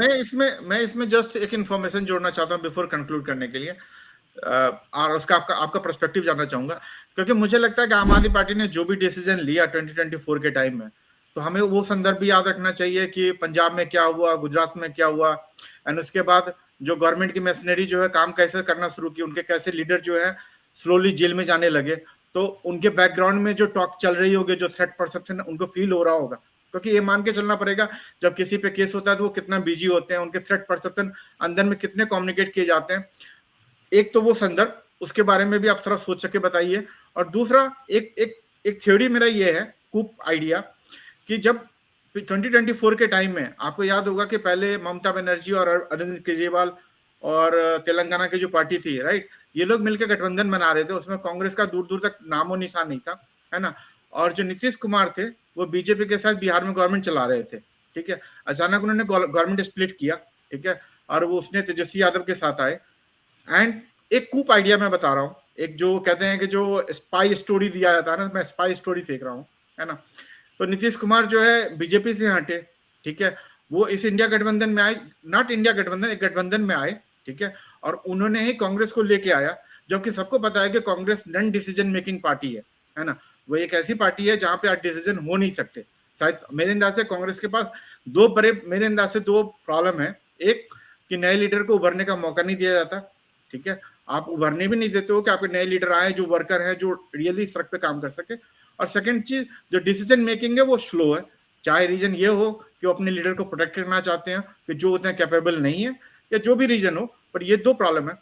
मैं इसमें जस्ट एक इन्फॉर्मेशन जोड़ना चाहता हूँ बिफोर कंक्लूड करने के लिए, और उसका आपका पर्सपेक्टिव जानना चाहूंगा, क्योंकि मुझे लगता है कि आम आदमी पार्टी ने जो भी डिसीजन लिया 2024 के टाइम में, तो हमें वो संदर्भ भी याद रखना चाहिए कि पंजाब में क्या हुआ, गुजरात में क्या हुआ, एंड उसके बाद जो गवर्नमेंट की मशीनरी जो है काम कैसे करना शुरू की, उनके कैसे लीडर जो है स्लोली जेल में जाने लगे, तो उनके बैकग्राउंड में जो टॉक चल रही होगी, जो थ्रेट परसेप्शन उनको फील हो रहा होगा, क्योंकि ये मान के चलना पड़ेगा जब किसी पे केस होता है तो वो कितना बिजी होते हैं, उनके थ्रेट परसेप्शन अंदर में कितने कम्युनिकेट किए जाते हैं। एक तो वो संदर्भ, उसके बारे में भी आप थोड़ा सोच सके बताइए। और दूसरा एक एक एक थ्योरी मेरा ये है, कूप आइडिया, कि जब 2024 के टाइम में आपको याद होगा कि पहले ममता बनर्जी और अरविंद केजरीवाल और तेलंगाना की जो पार्टी थी, राइट, ये लोग मिलकर गठबंधन बना रहे थे, उसमें कांग्रेस का दूर दूर तक नामो निशान नहीं था, है ना। और जो नीतीश कुमार थे वो बीजेपी के साथ बिहार में गवर्नमेंट चला रहे थे, ठीक है। अचानक उन्होंने गवर्नमेंट स्प्लिट किया, ठीक है, और वो उसने तेजस्वी यादव के साथ आए। एंड एक कूप आइडिया मैं बता रहा हूँ, एक जो कहते हैं कि जो स्पाई स्टोरी दिया जाता है ना, मैं स्पाई स्टोरी फेंक रहा हूँ, है ना। तो नीतीश कुमार जो है बीजेपी से हटे, ठीक है, वो इस इंडिया गठबंधन में आए, नॉट इंडिया गठबंधन, एक गठबंधन में आए, ठीक है, और उन्होंने ही कांग्रेस को लेके आया, जबकि सबको पता है कि Congress non decision making party है ना। वो एक ऐसी पार्टी है जहां पे आज डिसीजन हो नहीं सकते। शायद मेरे अंदाज से कांग्रेस के पास मेरे अंदाज से दो प्रॉब्लम है। एक कि नए लीडर को उभरने का मौका नहीं दिया जाता, ठीक है, आप उभरने भी नहीं देते हो कि आपके नए लीडर आए जो वर्कर है, जो रियली सड़क पे काम कर सके। और सेकंड चीज, जो डिसीजन मेकिंग है वो स्लो है, चाहे रीजन ये हो कि वो अपने लीडर को प्रोटेक्ट करना चाहते हैं कि जो उतने कैपेबल नहीं है, या जो भी रीजन हो, पर ये दो प्रॉब्लम है।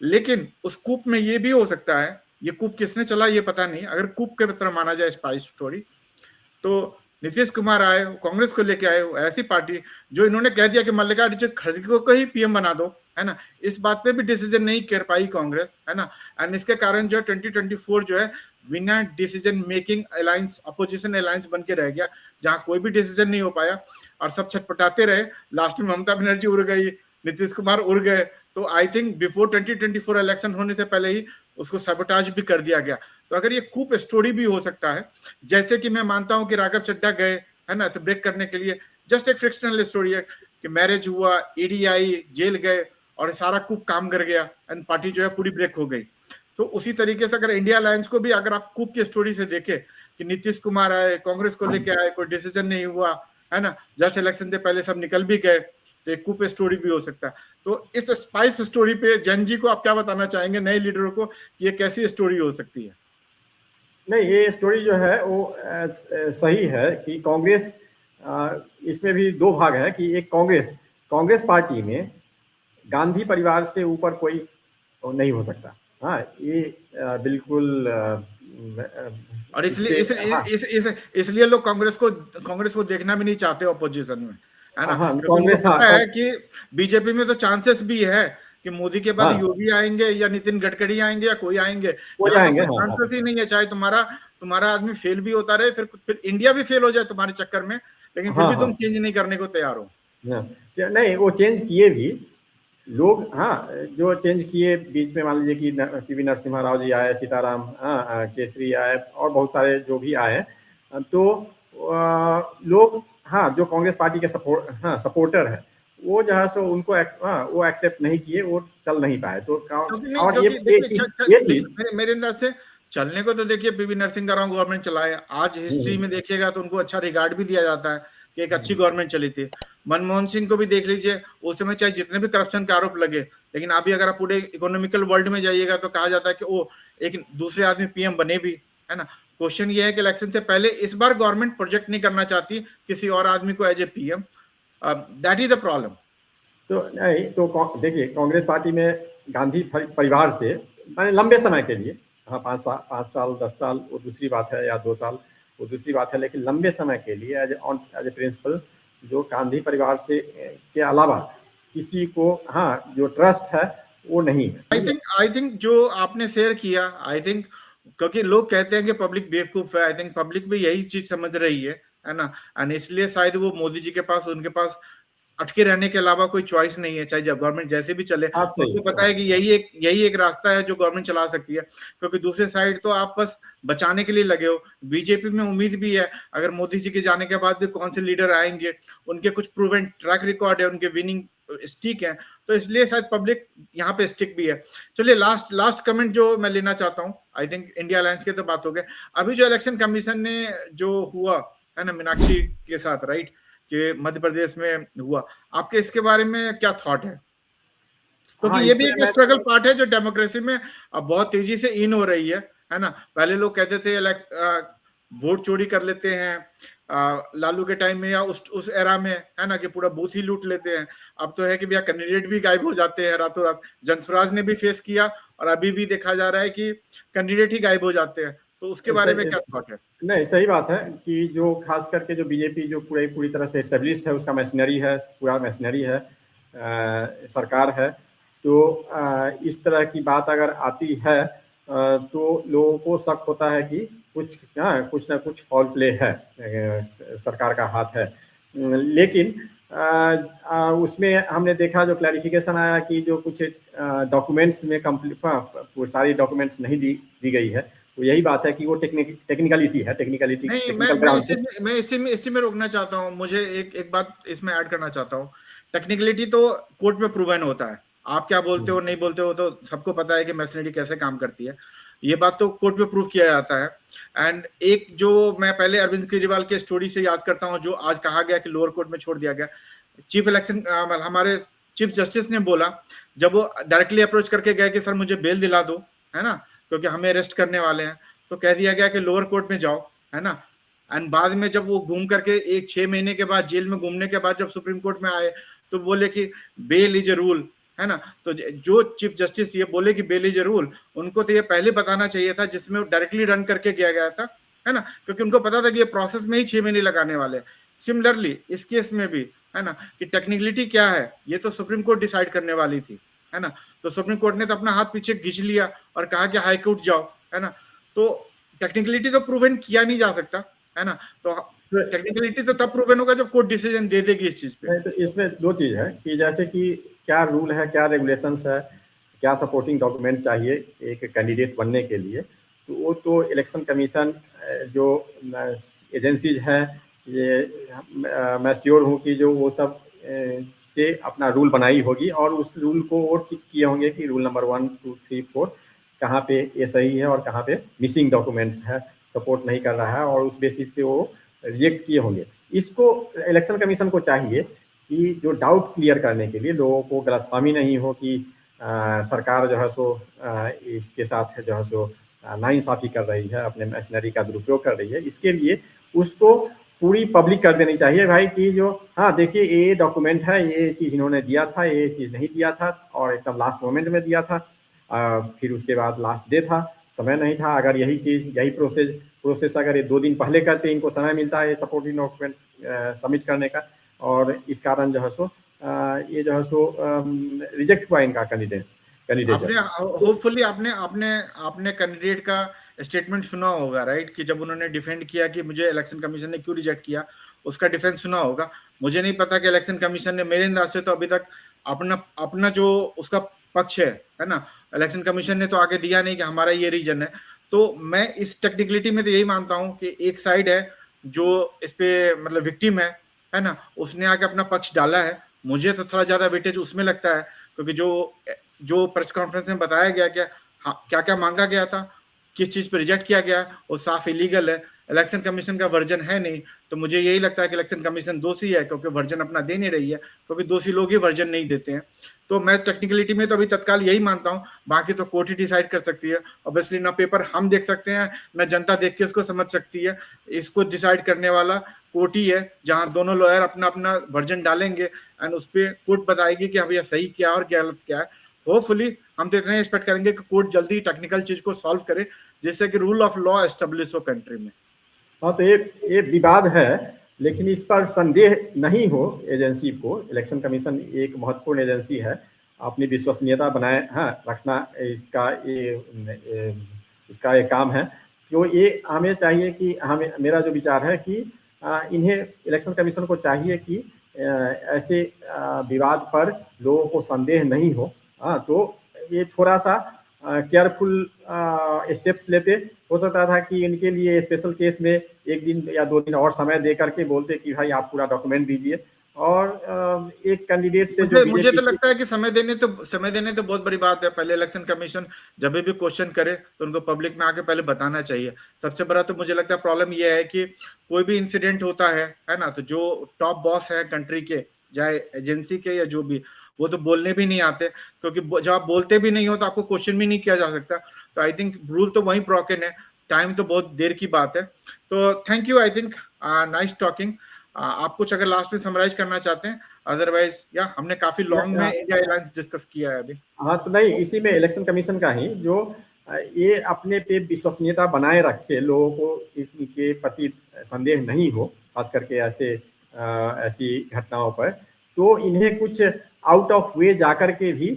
लेकिन उस कूप में ये भी हो सकता है, ये कूप किसने चला ये पता नहीं, अगर कूप के तरह माना जाए स्पाइस स्टोरी, तो नीतीश कुमार आए, कांग्रेस को लेके आए, ऐसी पार्टी जो इन्होंने कह दिया कि मल्लिकार्जुन खड़गे को ही पीएम बना दो, है ना, इस बात पे भी डिसीजन नहीं कर पाई कांग्रेस, है ना। एंड इसके कारण जो 2024 जो है बिना decision making alliance, opposition alliance बन के रह गया, जहां कोई भी डिसीजन नहीं हो पाया और सब छटपटाते रहे। लास्ट में ममता बनर्जी उड़ गई, नीतीश कुमार उड़ गए, तो आई थिंक बिफोर 2024 इलेक्शन होने से पहले ही उसको सबोटाज भी कर दिया गया। तो अगर ये कूप स्टोरी भी हो सकता है, जैसे कि मैं मानता हूं कि राघव चड्ढा गए, है ना, तो ब्रेक करने के लिए, जस्ट एक फ्रिक्शनल स्टोरी है कि मैरिज हुआ, ईडी आई, जेल गए और सारा कूप काम कर गया एंड पार्टी जो है पूरी ब्रेक हो गई। तो उसी तरीके से अगर इंडिया अलायंस को भी अगर आप कूप की स्टोरी से देखें कि नीतीश कुमार आए, कांग्रेस को लेके आए, कोई डिसीजन नहीं हुआ, है ना, जस्ट इलेक्शन से पहले सब निकल भी गए, तो एक कूप स्टोरी भी हो सकता है। तो इस स्पाइस स्टोरी पे जैन जी को आप क्या बताना चाहेंगे, नए लीडरों को, कि ये कैसी स्टोरी हो सकती है? नहीं, ये स्टोरी जो है वो सही है कि कांग्रेस, इसमें भी दो भाग है कि एक कांग्रेस पार्टी में गांधी परिवार से ऊपर कोई नहीं हो सकता। हाँ, ये बिल्कुल और इसलिए हाँ, इसलिए लोग कांग्रेस को देखना भी नहीं चाहते ऑपोजिशन में, है ना, हाँ, क्योंकि उनको कांग्रेस, पता है कि बीजेपी में तो चांसेस भी है कि मोदी के बाद हाँ, योगी आएंगे या नितिन गडकरी आएंगे या कोई आएंगे, हो यहाँ तो जाएंगे, कोई हाँ, हाँ, चांसेस ही नहीं है, चाहे तुम्हारा आदमी फेल भी होता रहे, फिर इंडिया भी फेल हो जाए तुम्हारे चक्कर में, लेकिन फिर हाँ, भी तुम हाँ, चेंज नहीं करने को तैयार हो। हाँ। नहीं, वो चेंज किए भी लोग, हाँ, जो चेंज किए बीच में, मान लीजिए कि पीवी नरसिम्हा राव जी आए, सीताराम, हाँ, केसरी आए और बहुत सारे जो भी आए, तो लोग, हाँ, जो कांग्रेस पार्टी के सपोर्टर है, वो जो है सो उनको वो एक्सेप्ट नहीं किए, वो चल नहीं पाए। तो और क्योंकि देखिए, ये चीज मेरे अंदाज से चलने को तो देखिए पीवी नरसिंह राव गवर्नमेंट चलाए, आज हिस्ट्री में देखिएगा तो उनको अच्छा रिगार्ड भी दिया जाता है कि एक अच्छी गवर्नमेंट चली थी। मनमोहन सिंह को भी देख लीजिए, उस समय चाहे जितने भी करप्शन के आरोप लगे, लेकिन अभी अगर आप पूरे इकोनॉमिकल वर्ल्ड में जाइएगा तो कहा जाता है कि वो एक दूसरे आदमी पीएम बने भी, है ना। क्वेश्चन ये है कि इलेक्शन से पहले इस बार गवर्नमेंट प्रोजेक्ट नहीं करना चाहती किसी और आदमी को as a PM, that is the problem. तो नहीं, तो देखिए, कांग्रेस पार्टी में गांधी परिवार से मैंने लंबे समय के लिए, हाँ 5 साल 10 साल वो दूसरी बात है, या 2 साल वो दूसरी बात है, लेकिन लंबे समय के लिए एज ए प्रिंसिपल जो गांधी परिवार से के अलावा किसी को, हाँ, जो ट्रस्ट है वो नहीं है। आई थिंक जो आपने शेयर किया, आई थिंक क्योंकि लोग कहते हैं कि पब्लिक बेवकूफ है, आई थिंक पब्लिक भी यही चीज समझ रही है ना, एंड इसलिए शायद वो मोदी जी के पास, उनके पास अटके रहने के अलावा कोई चॉइस नहीं है, चाहे जब गवर्नमेंट जैसे भी चले, उनको पता है कि यही एक रास्ता है जो गवर्नमेंट चला सकती है, क्योंकि दूसरे साइड तो आप बस बचाने के लिए लगे हो। बीजेपी में उम्मीद भी है, अगर मोदी जी के जाने के बाद भी कौन से लीडर आएंगे, उनके कुछ प्रूवन ट्रैक रिकॉर्ड है, उनके विनिंग स्टिक है, तो इसलिए शायद पब्लिक यहाँ पे स्टिक भी है। चलिए लास्ट कमेंट जो मैं लेना चाहता हूँ, आई थिंक इंडिया अलायंस की तो बात हो गई, अभी जो इलेक्शन कमीशन ने जो हुआ है ना मीनाक्षी के साथ, राइट, कि मध्य प्रदेश में हुआ, आपके इसके बारे में क्या थॉट है? क्योंकि ये भी एक स्ट्रगल पार्ट है जो डेमोक्रेसी में अब बहुत तेजी से इन हो रही है ना। पहले लोग कहते थे वोट चोरी कर लेते हैं लालू के टाइम में या उस एरा में, है ना, कि पूरा बूथ ही लूट लेते हैं। अब तो है कि भैया कैंडिडेट भी गायब हो जाते हैं रातों रात, जनसुराज ने भी फेस किया और अभी भी देखा जा रहा है कि कैंडिडेट ही गायब हो जाते हैं, तो उसके बारे में क्या थॉट है? नहीं, सही बात है कि जो खास करके जो बीजेपी जो पूरी तरह से एस्टेब्लिश्ड है, उसका मशीनरी है, पूरा मशीनरी है, सरकार है, तो इस तरह की बात अगर आती है तो लोगों को शक होता है कि कुछ ना कुछ फॉल प्ले है, सरकार का हाथ है। लेकिन उसमें हमने देखा जो क्लैरिफिकेशन आया कि जो कुछ डॉक्यूमेंट्स में कंप्लीट सारी डॉक्यूमेंट्स नहीं दी गई है, तो यही बात है कि वो टेक्निकलिटी है, टेक्निकलिटी। मैं इसी में रोकना चाहता हूँ, मुझे एक बात इसमें ऐड करना चाहता हूँ। टेक्निकलिटी तो कोर्ट में प्रूवन होता है, आप क्या बोलते हो नहीं बोलते हो तो सबको पता है कि मशीनरी कैसे काम करती है, ये बात तो कोर्ट में प्रूव किया जाता है। एंड एक जो मैं पहले अरविंद केजरीवाल के स्टोरी से याद करता हूँ, जो आज कहा गया कि लोअर कोर्ट में छोड़ दिया गया, चीफ इलेक्शन हमारे चीफ जस्टिस ने बोला, जब वो डायरेक्टली अप्रोच करके गए कि सर मुझे बेल दिला दो, है ना, क्योंकि हमें अरेस्ट करने वाले हैं, तो कह दिया गया कि लोअर कोर्ट में जाओ, है ना। एंड बाद में जब वो घूम करके 6 महीने के बाद जेल में घूमने के बाद जब सुप्रीम कोर्ट में आए तो बोले कि बेल इज ए रूल, है ना। तो जो चीफ जस्टिस ये बोले कि बेल इज ए रूल, उनको तो ये पहले बताना चाहिए था, जिसमें डायरेक्टली रन करके किया गया था, है ना, क्योंकि उनको पता था कि ये प्रोसेस में ही 6 महीने लगाने वाले। सिमिलरली इस केस में भी, है ना, कि टेक्निकलिटी क्या है ये तो सुप्रीम कोर्ट डिसाइड करने वाली थी, है ना। तो सुप्रीम कोर्ट ने तो अपना हाथ पीछे खींच लिया और कहा कि हाई कोर्ट जाओ, है ना। तो टेक्निकलिटी तो प्रूवन किया नहीं जा सकता, है ना। तो टेक्निकलिटी तो तब प्रूवन होगा जब कोर्ट डिसीजन दे देगी इस चीज पे। तो इसमें दो चीज है कि जैसे कि क्या रूल है, क्या रेगुलेशंस है, क्या सपोर्टिंग डॉक्यूमेंट चाहिए एक कैंडिडेट बनने के लिए, तो वो तो इलेक्शन कमीशन जो एजेंसीज हैं, ये मैं श्योर हूँ कि जो वो सब से अपना रूल बनाई होगी और उस रूल को वो टिक किए होंगे कि रूल नंबर 1 2 3 4 कहाँ पे ये सही है और कहाँ पे मिसिंग डॉक्यूमेंट्स है, सपोर्ट नहीं कर रहा है, और उस बेसिस पे वो रिजेक्ट किए होंगे। इसको इलेक्शन कमीशन को चाहिए कि जो डाउट क्लियर करने के लिए लोगों को गलतफहमी नहीं हो कि सरकार जो है सो इसके साथ जो है सो नाइंसाफ़ी कर रही है, अपने मशीनरी का दुरुपयोग कर रही है, इसके लिए उसको पूरी पब्लिक कर देनी चाहिए भाई कि जो हाँ देखिए ये डॉक्यूमेंट है, ये चीज़ इन्होंने दिया था, ये चीज़ नहीं दिया था, और एकदम लास्ट मोमेंट में दिया था, फिर उसके बाद लास्ट डे था, समय नहीं था। अगर यही चीज़ यही प्रोसेस अगर ये 2 दिन पहले करते, इनको समय मिलता है ये सपोर्टिंग डॉक्यूमेंट सबमिट करने का, और इस कारण जो है सो ये जो है सो रिजेक्ट हुआ इनका कैंडिडेट। आपने होपफुली आपने कैंडिडेट का स्टेटमेंट सुना होगा, राइट, कि जब उन्होंने डिफेंड किया कि मुझे इलेक्शन कमीशन ने क्यों रिजेक्ट किया, उसका डिफेंस सुना होगा। मुझे नहीं पता कि इलेक्शन कमीशन ने, मेरे अंदाज से तो अभी तक अपना जो उसका पक्ष है ना, इलेक्शन कमीशन ने तो आगे दिया नहीं कि हमारा ये रीजन है। तो मैं इस टेक्निकलिटी में तो यही मानता हूँ कि एक साइड है जो इस पे मतलब विक्टिम है ना, उसने आके अपना पक्ष डाला है। मुझे तो थोड़ा ज्यादा वेटेज उसमें लगता है, क्योंकि जो प्रेस कॉन्फ्रेंस में बताया गया क्या क्या मांगा गया था, किस चीज पे रिजेक्ट किया गया, वो साफ इलीगल है। इलेक्शन कमीशन का वर्जन है नहीं, तो मुझे यही लगता है कि इलेक्शन कमीशन दोषी है, क्योंकि वर्जन अपना दे नहीं रही है, क्योंकि दोषी लोग ही वर्जन नहीं देते हैं। तो मैं टेक्निकलिटी में तो अभी तत्काल यही मानता हूँ, बाकी तो कोर्ट ही डिसाइड कर सकती है। ऑब्वियसली ना पेपर हम देख सकते हैं, ना जनता देख के उसको समझ सकती है। इसको डिसाइड करने वाला कोर्ट ही है, जहां दोनों लॉयर अपना अपना वर्जन डालेंगे एंड उस पर कोर्ट बताएगी कि हाँ भैया सही क्या और गलत क्या है। होपफुली हम तो इतना एक्सपेक्ट करेंगे कि कोर्ट जल्दी टेक्निकल चीज को सॉल्व करे, जिससे कि रूल ऑफ लॉ एस्टेब्लिश हो कंट्री में। हाँ, तो ये विवाद है, लेकिन इस पर संदेह नहीं हो एजेंसी को। इलेक्शन कमीशन एक महत्वपूर्ण एजेंसी है, अपनी विश्वसनीयता बनाए रखना इसका एक काम है। तो ये हमें चाहिए कि मेरा जो विचार है कि इन्हें इलेक्शन कमीशन को चाहिए कि ऐसे विवाद पर लोगों को संदेह नहीं हो। तो ये थोड़ा सा केयरफुल स्टेप्स लेते। हो सकता था कि इनके लिए स्पेशल केस में 1 दिन या 2 दिन और समय दे करके बोलते कि भाई आप पूरा डॉक्यूमेंट दीजिए, और एक कैंडिडेट से जो मुझे तो लगता है कि समय देने तो बहुत बड़ी बात है। पहले इलेक्शन कमीशन जब भी क्वेश्चन करे तो उनको पब्लिक में आके पहले बताना चाहिए। सबसे बड़ा तो मुझे लगता है प्रॉब्लम यह है कि कोई भी इंसिडेंट होता है ना, तो जो टॉप बॉस है कंट्री के, चाहे एजेंसी के या जो भी, वो तो बोलने भी नहीं आते, क्योंकि जब आप बोलते भी नहीं हो तो आपको क्वेश्चन भी नहीं किया जा सकता। तो आई थिंक रूल तो वही ब्रोकन है, टाइम तो बहुत देर की बात है। तो thank you, I think nice talking. आप कुछ अगर लास्ट में समराइज करना चाहते हैं, अदरवाइज या हमने काफी लॉन्ग में इंडिया अलायंस डिस्कस किया है अभी। हाँ, तो नहीं, इसी में इलेक्शन कमीशन का ही जो ये अपने पे विश्वसनीयता बनाए रखे, लोगों को इसके प्रति संदेह नहीं हो, खास करके ऐसी घटनाओं पर, तो इन्हें कुछ आउट ऑफ वे जाकर के भी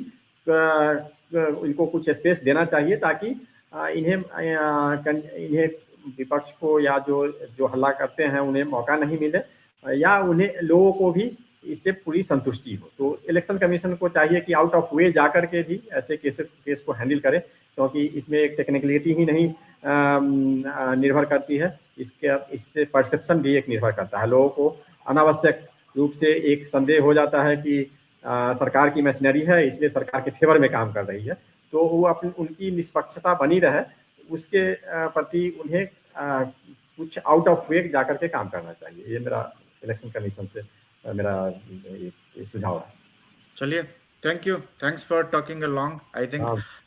इनको कुछ स्पेस देना चाहिए, ताकि इन्हें विपक्ष को या जो हल्ला करते हैं उन्हें मौका नहीं मिले, या उन्हें लोगों को भी इससे पूरी संतुष्टि हो। तो इलेक्शन कमीशन को चाहिए कि आउट ऑफ वे जाकर के भी ऐसे केस को हैंडल करे, क्योंकि इसमें एक टेक्निकलिटी ही नहीं निर्भर करती है, इससे परसेप्शन भी एक निर्भर करता है। लोगों को अनावश्यक रूप से एक संदेह हो जाता है कि सरकार की मशीनरी है, इसलिए सरकार के फेवर में काम कर रही है। तो वो उनकी निष्पक्षता बनी रहे, उसके प्रति उन्हें कुछ आउट ऑफ वे जाकर के काम करना चाहिए। ये मेरा इलेक्शन कमीशन से मेरा सुझाव है। चलिए, thank you, thanks for talking along. I think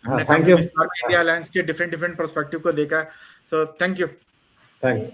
हमने थैंक यू। इंडिया अलायंस के डिफरेंट पर्सपेक्टिव को देखा है, सो थैंक यू। थैंक्स।